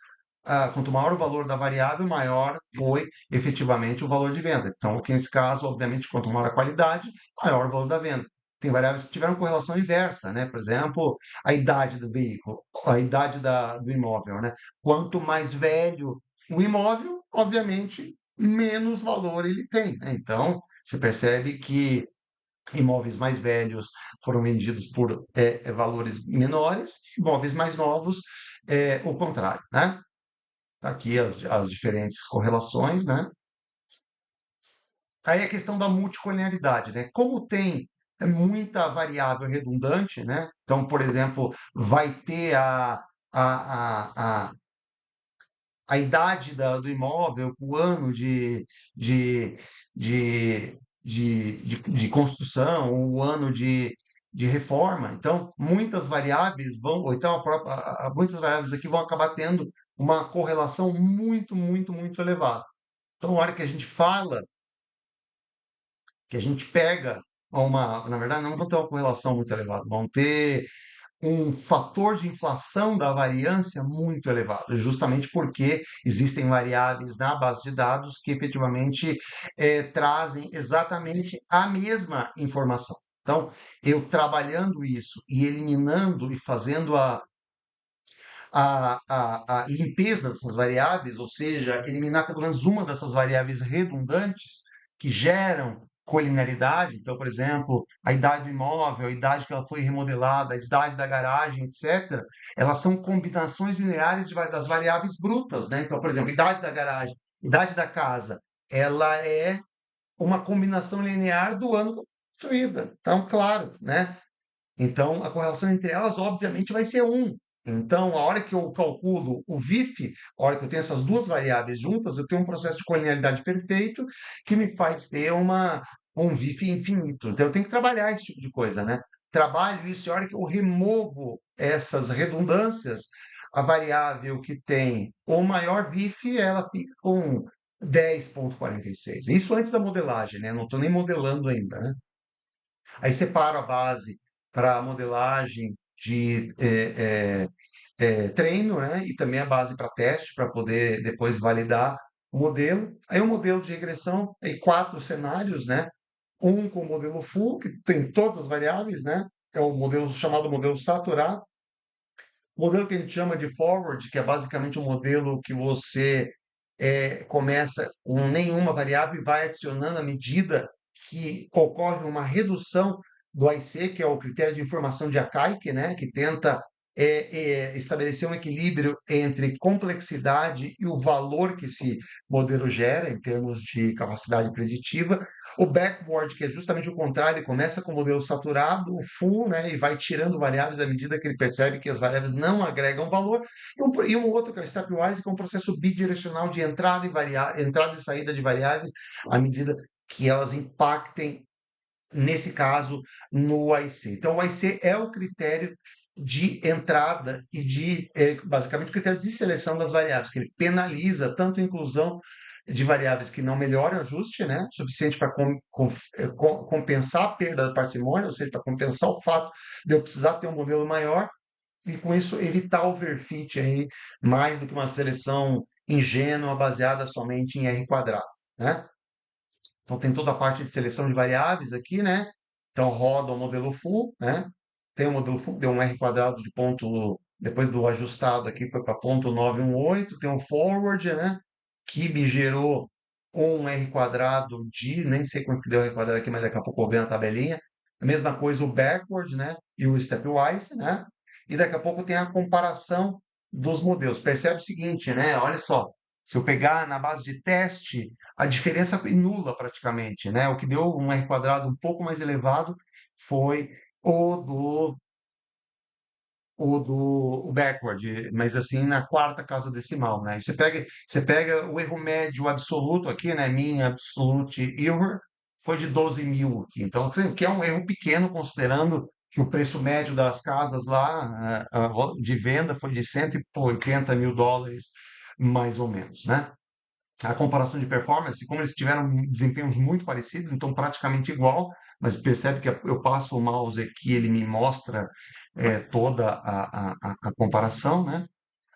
Speaker 1: quanto maior o valor da variável, maior foi efetivamente o valor de venda. Então, aqui nesse caso, obviamente, quanto maior a qualidade, maior o valor da venda. Tem variáveis que tiveram correlação inversa, né? Por exemplo, a idade do veículo, a idade do imóvel, né? Quanto mais velho o imóvel, obviamente, menos valor ele tem, né? Então, você percebe que imóveis mais velhos foram vendidos por valores menores, imóveis mais novos, o contrário, né? Tá aqui as diferentes correlações, né? Aí a questão da multicolinearidade, né? Como tem muita variável redundante, né? Então, por exemplo, vai ter a idade do imóvel, o ano de, de, de construção, o ano de reforma. Então, muitas variáveis vão, ou então muitas variáveis aqui vão acabar tendo uma correlação muito, muito, muito elevada. Então, na hora que a gente fala, que a gente pega na verdade, não vão ter uma correlação muito elevada, vão ter um fator de inflação da variância muito elevado, justamente porque existem variáveis na base de dados que efetivamente trazem exatamente a mesma informação. Então, eu trabalhando isso e eliminando e fazendo a limpeza dessas variáveis, ou seja, eliminar pelo menos uma dessas variáveis redundantes que geram colinearidade. Então, por exemplo, a idade do imóvel, a idade que ela foi remodelada, a idade da garagem, etc. Elas são combinações lineares das variáveis brutas, né? Então, por exemplo, idade da garagem, idade da casa, ela é uma combinação linear do ano construída. Então, claro, né? Então, a correlação entre elas, obviamente, vai ser um. Então, a hora que eu calculo o VIF, a hora que eu tenho essas duas variáveis juntas, eu tenho um processo de colinearidade perfeito que me faz ter um VIF infinito. Então, eu tenho que trabalhar esse tipo de coisa, né? Trabalho isso, e a hora que eu removo essas redundâncias, a variável que tem o maior VIF, ela fica com 10,46. Isso antes da modelagem, né? Não estou nem modelando ainda, né? Aí separo a base para modelagem de treino, né? E também a base para teste, para poder depois validar o modelo. Aí o modelo de regressão tem quatro cenários, né? Um com o modelo full, que tem todas as variáveis, né? É o modelo chamado modelo saturado. O modelo que a gente chama de forward, que é basicamente um modelo que você começa com nenhuma variável e vai adicionando à medida que ocorre uma redução do IC, que é o critério de informação de Akaike, né, que tenta estabelecer um equilíbrio entre complexidade e o valor que esse modelo gera em termos de capacidade preditiva. O backward, que é justamente o contrário, ele começa com o modelo saturado, o full, né, e vai tirando variáveis à medida que ele percebe que as variáveis não agregam valor. E um outro, que é o stepwise, que é um processo bidirecional de entrada e saída de variáveis à medida que elas impactem, nesse caso, no IC. Então, o IC é o critério de entrada e basicamente, o critério de seleção das variáveis, que ele penaliza tanto a inclusão de variáveis que não melhoram o ajuste, né, suficiente para compensar a perda da parcimônia, ou seja, para compensar o fato de eu precisar ter um modelo maior, e com isso evitar o overfit aí, mais do que uma seleção ingênua baseada somente em R quadrado, né? Então tem toda a parte de seleção de variáveis aqui, né? Então roda o modelo full, né? tem o modelo full, deu um R quadrado de ponto, depois do ajustado aqui foi para ponto 918, tem um forward, né? Que me gerou um R quadrado de, nem sei quanto que deu R quadrado aqui, mas daqui a pouco eu vou ver na tabelinha. A mesma coisa o backward, né? E o stepwise, né? E daqui a pouco tem a comparação dos modelos. Percebe o seguinte, né? Olha só, se eu pegar na base de teste, a diferença foi nula praticamente, né? O que deu um R quadrado um pouco mais elevado foi o do o backward, mas assim na quarta casa decimal, né? E você pega o erro médio absoluto aqui, né? Mean absolute error foi de 12.000 aqui. Então, assim, que é um erro pequeno, considerando que o preço médio das casas lá de venda foi de 180 mil dólares, mais ou menos, né? A comparação de performance, como eles tiveram desempenhos muito parecidos, então praticamente igual, mas percebe que eu passo o mouse aqui, ele me mostra toda a comparação, né?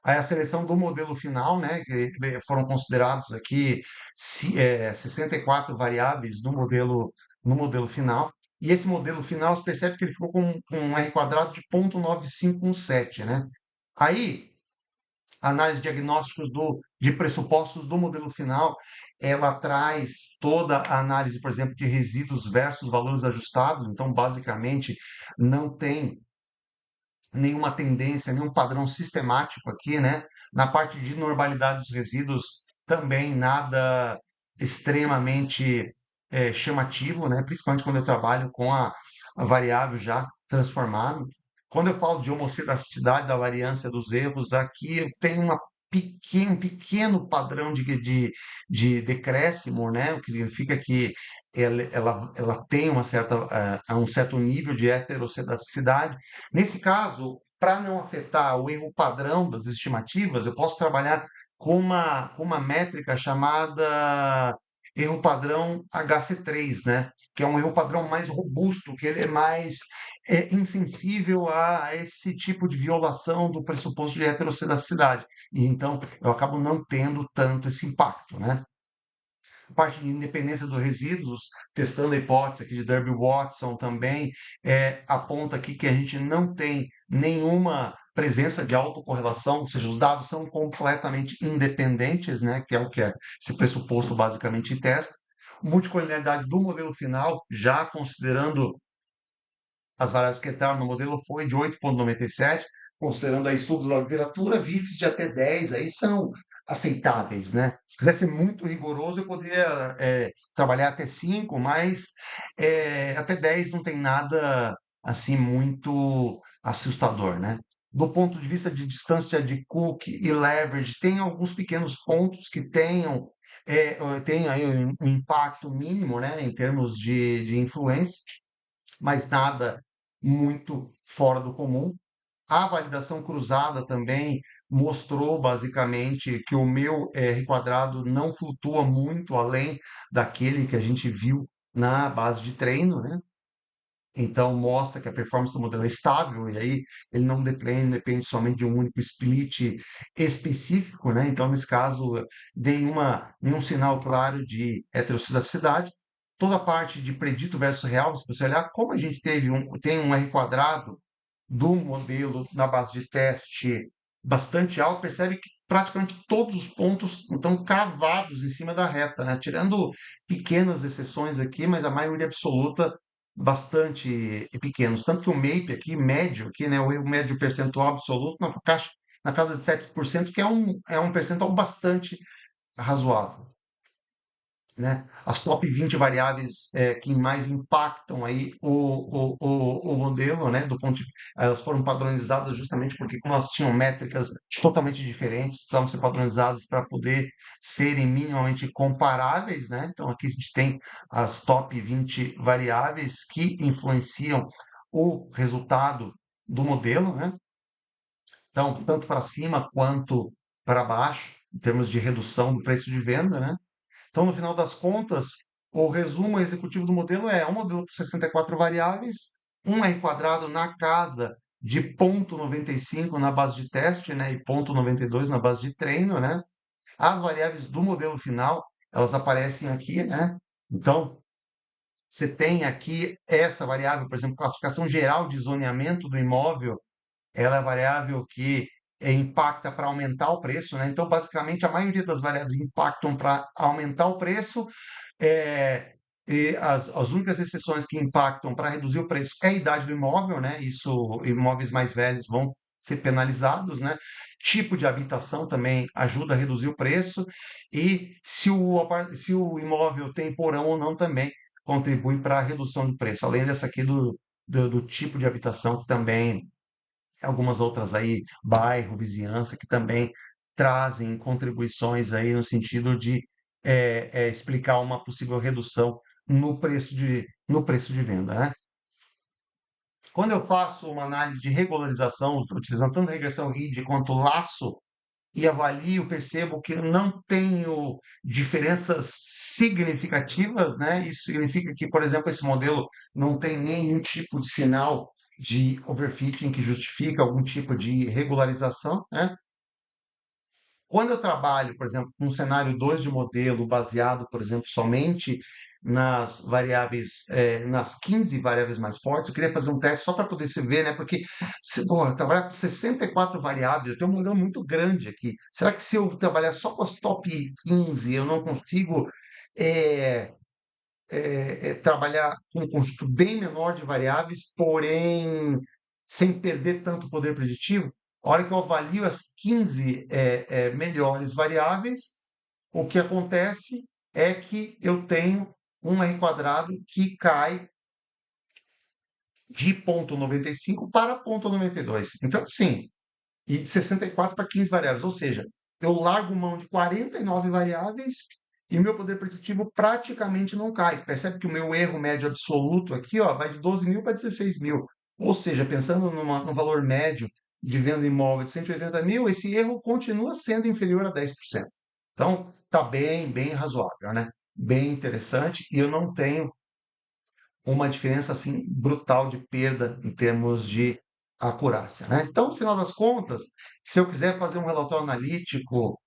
Speaker 1: Aí a seleção do modelo final, né, que foram considerados aqui 64 variáveis no modelo final, e esse modelo final, você percebe que ele ficou com um R quadrado de 0,9517, né? Aí análise de diagnósticos de pressupostos do modelo final, ela traz toda a análise, por exemplo, de resíduos versus valores ajustados. Então, basicamente, não tem nenhuma tendência, nenhum padrão sistemático aqui, né? Na parte de normalidade dos resíduos, também nada extremamente chamativo, né? Principalmente quando eu trabalho com a variável já transformada. Quando eu falo de homocidasticidade da variância dos erros, aqui eu tenho um pequeno padrão de decréscimo, né? O que significa que ela tem um certo nível de heterossedasticidade. Nesse caso, para não afetar o erro padrão das estimativas, eu posso trabalhar com uma métrica chamada erro padrão HC3, né? Que é um erro padrão mais robusto, que ele é mais insensível a esse tipo de violação do pressuposto de heterossedasticidade. E então eu acabo não tendo tanto esse impacto, né? Parte de independência dos resíduos, testando a hipótese aqui de Derby-Watson também, aponta aqui que a gente não tem nenhuma presença de autocorrelação, ou seja, os dados são completamente independentes, né, que é o que esse pressuposto basicamente testa. Multicolinearidade do modelo final, já considerando as variáveis que entraram no modelo, foi de 8,97, considerando aí estudos da literatura, VIFs de até 10, aí são aceitáveis, né? Se quiser ser muito rigoroso, eu poderia trabalhar até 5, mas até 10 não tem nada assim muito assustador, né? Do ponto de vista de distância de Cook e leverage, tem alguns pequenos pontos que tem aí um impacto mínimo, né, em termos de influência, mas nada muito fora do comum. A validação cruzada também mostrou basicamente que o meu R quadrado não flutua muito além daquele que a gente viu na base de treino, né? Então mostra que a performance do modelo é estável e aí ele não depende somente de um único split específico, né? Então nesse caso nenhum sinal claro de heterocidacidade. Toda a parte de predito versus real, se você olhar como a gente tem um R quadrado do modelo na base de teste bastante alto, percebe que praticamente todos os pontos estão cravados em cima da reta, né? Tirando pequenas exceções aqui, mas a maioria absoluta bastante pequenos. Tanto que o MAPE aqui, médio, aqui, né, o erro médio percentual absoluto na casa de 7%, que é um percentual bastante razoável, né? As top 20 variáveis que mais impactam aí o modelo, né? Elas foram padronizadas justamente porque como elas tinham métricas totalmente diferentes, precisavam ser padronizadas para poder serem minimamente comparáveis, né? Então aqui a gente tem as top 20 variáveis que influenciam o resultado do modelo, né? Então, tanto para cima quanto para baixo, em termos de redução do preço de venda, né? Então, no final das contas, o resumo executivo do modelo é um modelo com 64 variáveis, um R quadrado na casa de 0,95 na base de teste, né, e 0,92 na base de treino, né? As variáveis do modelo final, elas aparecem aqui, né? Então, você tem aqui essa variável, por exemplo, classificação geral de zoneamento do imóvel, ela é a variável que impacta para aumentar o preço, né? Então, basicamente, a maioria das variáveis impactam para aumentar o preço, é, e as únicas exceções que impactam para reduzir o preço é a idade do imóvel, né? Isso, imóveis mais velhos vão ser penalizados, né? Tipo de habitação também ajuda a reduzir o preço e se o imóvel tem porão ou não também contribui para a redução do preço, além dessa aqui do tipo de habitação que também algumas outras aí, bairro, vizinhança, que também trazem contribuições aí no sentido de explicar uma possível redução no preço de venda, né? Quando eu faço uma análise de regularização, utilizando tanto regressão RID quanto laço, e avalio, percebo que eu não tenho diferenças significativas, né? Isso significa que, por exemplo, esse modelo não tem nenhum tipo de sinal de overfitting que justifica algum tipo de regularização, né? Quando eu trabalho, por exemplo, com um cenário 2 de modelo baseado, por exemplo, somente nas variáveis, nas 15 variáveis mais fortes, eu queria fazer um teste só para poder se ver, né? Porque se, porra, trabalhar com 64 variáveis, eu tenho um modelo muito grande aqui. Será que se eu trabalhar só com as top 15, eu não consigo eh, trabalhar com um conjunto bem menor de variáveis, porém sem perder tanto poder preditivo? A hora que eu avalio as 15 melhores variáveis, o que acontece é que eu tenho um R quadrado que cai de 0,95 para 0,92. Então, assim, e de 64 para 15 variáveis, ou seja, eu largo mão de 49 variáveis e meu poder preditivo praticamente não cai. Percebe que o meu erro médio absoluto aqui, ó, vai de 12 mil para 16 mil. Ou seja, pensando num valor médio de venda imóvel de 180 mil, esse erro continua sendo inferior a 10%. Então, está bem, bem razoável, né? Bem interessante e eu não tenho uma diferença assim brutal de perda em termos de acurácia, né? Então, no final das contas, se eu quiser fazer um relatório analítico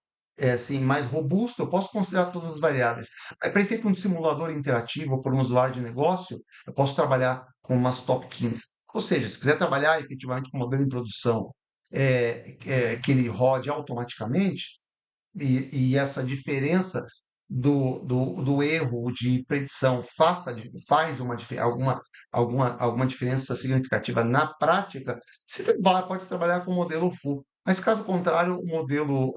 Speaker 1: assim mais robusto, eu posso considerar todas as variáveis. Para efeito um simulador interativo por um usuário de negócio, eu posso trabalhar com umas top 15. Ou seja, se quiser trabalhar efetivamente com modelo em produção que ele rode automaticamente, e essa diferença do erro de predição faz alguma diferença significativa na prática, pode trabalhar com o modelo full. Mas, caso contrário, o modelo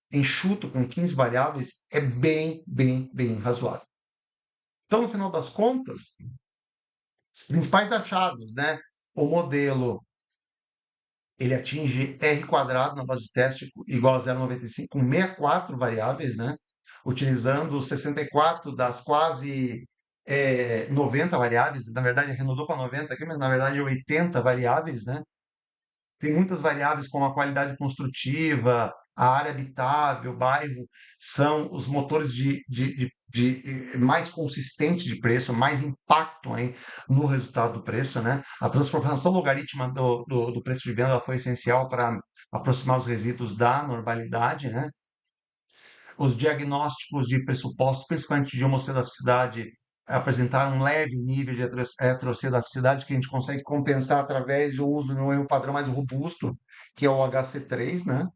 Speaker 1: enxuto, com 15 variáveis, é bem, bem, bem razoável. Então, no final das contas, os principais achados, né? O modelo ele atinge R quadrado na base de teste igual a 0,95, com 64 variáveis, né? Utilizando 64 das quase 90 variáveis, na verdade arredondou para 90 aqui, mas na verdade é 80 variáveis, né? Tem muitas variáveis como a qualidade construtiva, a área habitável, o bairro, são os motores mais consistentes de preço, mais impactam aí no resultado do preço, né? A transformação logarítmica do preço de venda ela foi essencial para aproximar os resíduos da normalidade, né? Os diagnósticos de pressupostos, principalmente de homocedasticidade, apresentaram um leve nível de heterocedasticidade que a gente consegue compensar através do uso de um erro padrão mais robusto, que é o HC3, né?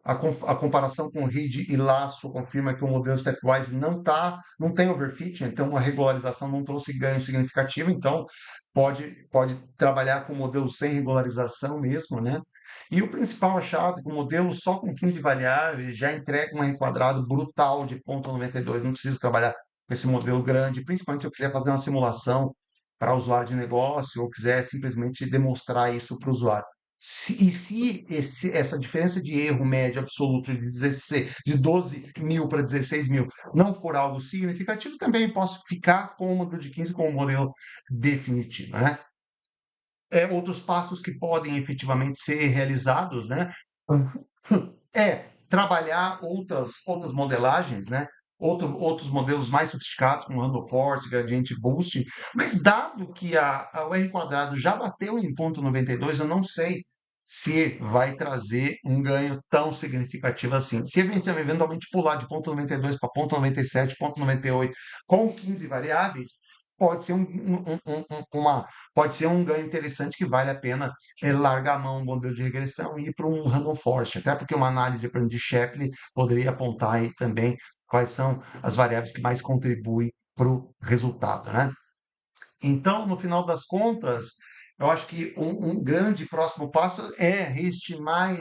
Speaker 1: A comparação com RID e laço confirma que o modelo stepwise não tem overfit, então a regularização não trouxe ganho significativo, então pode trabalhar com o modelo sem regularização mesmo, né? E o principal achado é que o modelo só com 15 variáveis já entrega um R quadrado brutal de 0,92. Não preciso trabalhar com esse modelo grande, principalmente se eu quiser fazer uma simulação para usuário de negócio ou quiser simplesmente demonstrar isso para o usuário. Se essa diferença de erro médio absoluto de 12 mil para 16 mil não for algo significativo, também posso ficar com o modelo de 15 como modelo definitivo, né? Outros passos que podem efetivamente ser realizados, né? Trabalhar outras modelagens, né? Outros modelos mais sofisticados, como Random Force, Gradient Boosting, mas dado que o R quadrado já bateu em 0,92, eu não sei se vai trazer um ganho tão significativo assim. Se eventualmente pular de 0,92 para 0,97, 0,98 com 15 variáveis, pode ser pode ser um ganho interessante que vale a pena largar a mão do modelo de regressão e ir para um random forest, até porque uma análise, por exemplo, de Shapley poderia apontar aí também quais são as variáveis que mais contribuem para o resultado, né? Então, no final das contas, eu acho que um grande próximo passo é reestimar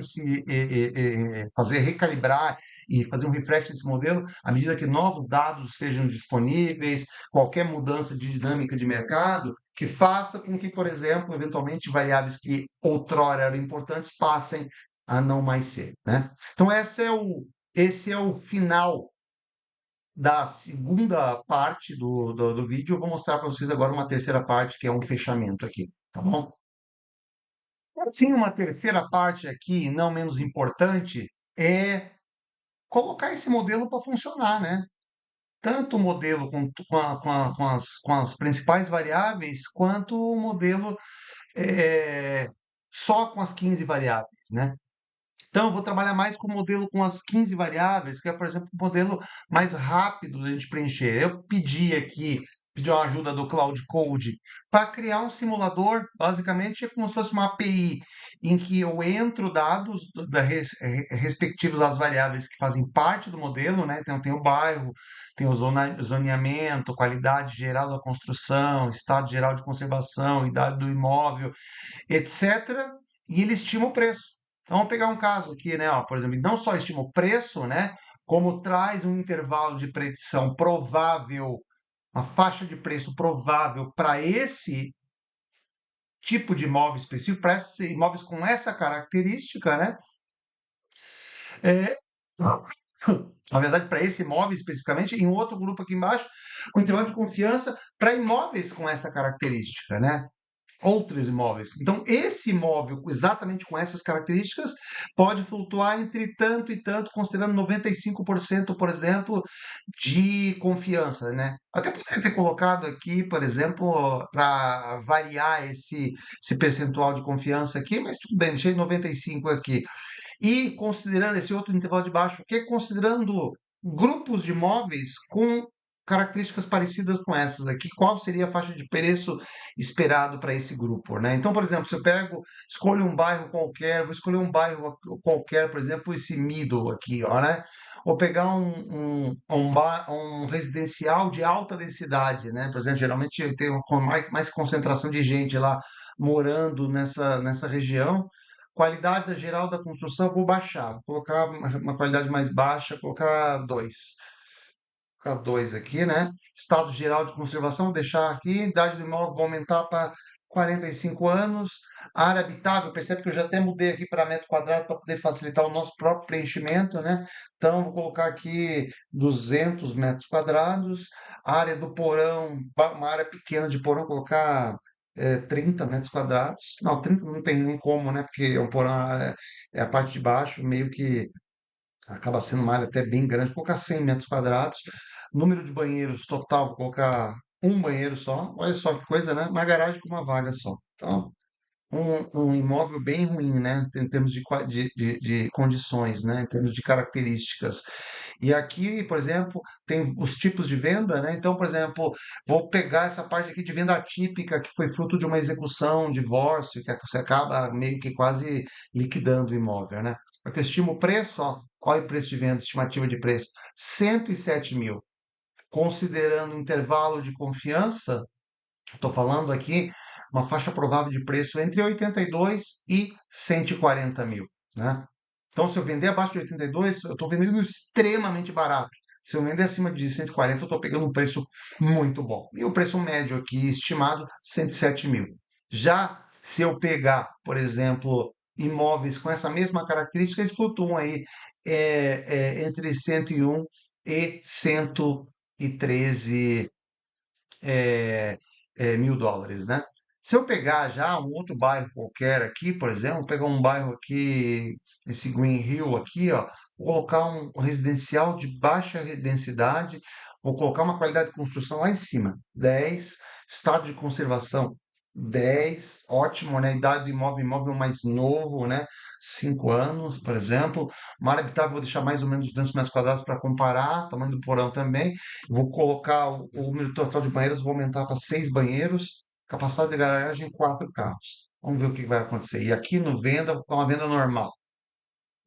Speaker 1: fazer recalibrar e fazer um refresh desse modelo à medida que novos dados sejam disponíveis, qualquer mudança de dinâmica de mercado que faça com que, por exemplo, eventualmente variáveis que outrora eram importantes passem a não mais ser, né? Então, esse é o final da segunda parte do vídeo. Eu vou mostrar para vocês agora uma terceira parte, que é um fechamento aqui, tá bom? Tinha uma terceira parte aqui, não menos importante, é colocar esse modelo para funcionar, né? Tanto o modelo com as principais variáveis, quanto o modelo só com as 15 variáveis, né? Então, eu vou trabalhar mais com o modelo com as 15 variáveis, que é, por exemplo, um modelo mais rápido de a gente preencher. Eu pedi uma ajuda do Cloud Code para criar um simulador, basicamente é como se fosse uma API, em que eu entro dados respectivos às variáveis que fazem parte do modelo, né? Então, tem o bairro, tem o zoneamento, qualidade geral da construção, estado geral de conservação, idade do imóvel, etc. E ele estima o preço. Então, vamos pegar um caso aqui, né? Ó, por exemplo, não só estima o preço, né? Como traz um intervalo de predição provável, uma faixa de preço provável para esse tipo de imóvel específico, para esses imóveis com essa característica, né? É, na verdade, para esse imóvel especificamente, em um outro grupo aqui embaixo, o intervalo de confiança para imóveis com essa característica, né? Outros imóveis. Então, esse imóvel, exatamente com essas características, pode flutuar entre tanto e tanto, considerando 95%, por exemplo, de confiança, né? Até poderia ter colocado aqui, por exemplo, para variar esse percentual de confiança aqui, mas tudo bem, deixei 95 aqui. E considerando esse outro intervalo de baixo, que é considerando grupos de imóveis com características parecidas com essas aqui, qual seria a faixa de preço esperado para esse grupo, né? Então, por exemplo, se eu escolho um bairro qualquer, vou escolher um bairro qualquer, por exemplo, esse middle aqui, ó, né? Ou pegar um residencial de alta densidade, né? Por exemplo, geralmente tem mais concentração de gente lá morando nessa região. Qualidade geral da construção, vou baixar, vou colocar uma qualidade mais baixa, colocar 2. Colocar 2 aqui, né? Estado geral de conservação, vou deixar aqui. Idade do imóvel, vou aumentar para 45 anos. Área habitável, percebe que eu já até mudei aqui para metro quadrado para poder facilitar o nosso próprio preenchimento, né? Então, vou colocar aqui 200 metros quadrados. Área do porão, uma área pequena de porão, colocar 30 metros quadrados. Não, 30 não tem nem como, né? Porque o porão é a parte de baixo, meio que acaba sendo uma área até bem grande. Vou colocar 100 metros quadrados. Número de banheiros total, vou colocar um banheiro só. Olha só que coisa, né? Uma garagem com uma vaga só. Então, um imóvel bem ruim, né? Em termos de condições, né? Em termos de características. E aqui, por exemplo, tem os tipos de venda, né? Então, por exemplo, vou pegar essa parte aqui de venda atípica, que foi fruto de uma execução, um divórcio, que você acaba meio que quase liquidando o imóvel, né? Porque eu estimo o preço, ó, olha o preço de venda, estimativa de preço, 107 mil. Considerando o intervalo de confiança, estou falando aqui uma faixa provável de preço entre 82 e 140 mil, né? Então, se eu vender abaixo de 82, eu estou vendendo extremamente barato. Se eu vender acima de 140, eu estou pegando um preço muito bom. E o preço médio aqui estimado, 107 mil. Já se eu pegar, por exemplo, imóveis com essa mesma característica, eles flutuam aí entre 101 e 113 mil dólares, né? Se eu pegar já um outro bairro qualquer aqui, por exemplo, pegar um bairro aqui, esse Green Hill aqui, ó, vou colocar um residencial de baixa densidade, vou colocar uma qualidade de construção lá em cima, 10, estado de conservação 10, ótimo, né? Idade do imóvel, imóvel mais novo, né? 5 anos, por exemplo. Uma área habitável, vou deixar mais ou menos 200 metros quadrados para comparar, tamanho do porão também. Vou colocar o número total de banheiros, vou aumentar para 6 banheiros, capacidade de garagem, 4 carros. Vamos ver o que vai acontecer. E aqui no venda, tá uma venda normal.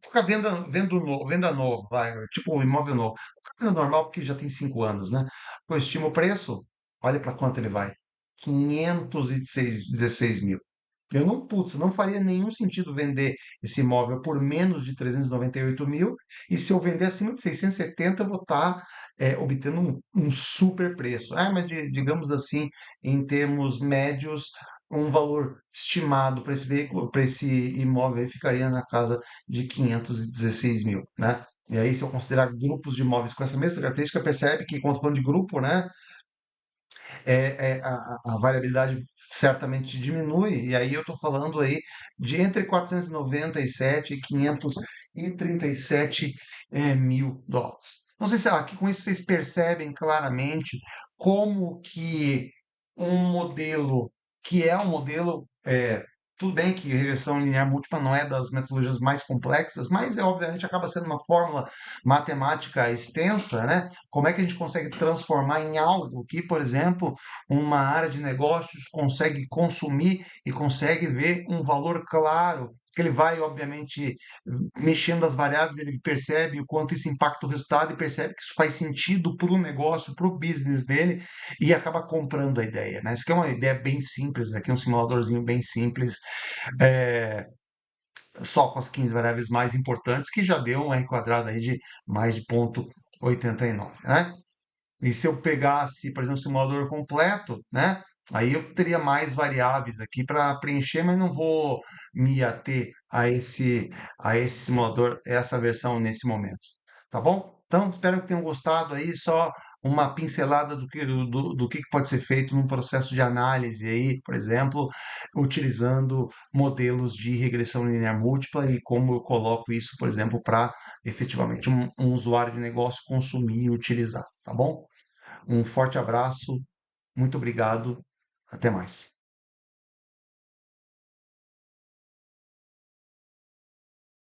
Speaker 1: Fica venda novo, vai, tipo um imóvel novo. Fica venda normal porque já tem 5 anos, né? Eu estimo o preço, olha para quanto ele vai. 516 mil. Eu não, putz, não faria nenhum sentido vender esse imóvel por menos de 398 mil, e se eu vender acima de 670, eu vou estar obtendo um super preço. Ah, mas digamos assim, em termos médios, um valor estimado para esse veículo, para esse imóvel aí ficaria na casa de 516 mil, né? E aí, se eu considerar grupos de imóveis com essa mesma característica, percebe que, quando falando de grupo, né, a variabilidade certamente diminui, e aí eu estou falando aí de entre 497 e 537 mil dólares. Não sei se aqui com isso vocês percebem claramente como que um modelo que é um modelo tudo bem que regressão linear múltipla não é das metodologias mais complexas, mas obviamente acaba sendo uma fórmula matemática extensa, né? Como é que a gente consegue transformar em algo que, por exemplo, uma área de negócios consegue consumir e consegue ver um valor claro, que ele vai, obviamente, mexendo as variáveis, ele percebe o quanto isso impacta o resultado e percebe que isso faz sentido para o negócio, para o business dele e acaba comprando a ideia, né? Isso aqui é uma ideia bem simples, aqui é um simuladorzinho bem simples, é, só com as 15 variáveis mais importantes, que já deu um R quadrado aí de mais de 0,89, né? E se eu pegasse, por exemplo, o simulador completo, né? Aí eu teria mais variáveis aqui para preencher, mas não vou me ater a esse simulador, essa versão nesse momento. Tá bom? Então, espero que tenham gostado aí, só uma pincelada do que pode ser feito num processo de análise aí, por exemplo, utilizando modelos de regressão linear múltipla e como eu coloco isso, por exemplo, para efetivamente um usuário de negócio consumir e utilizar, tá bom? Um forte abraço, muito obrigado, até mais.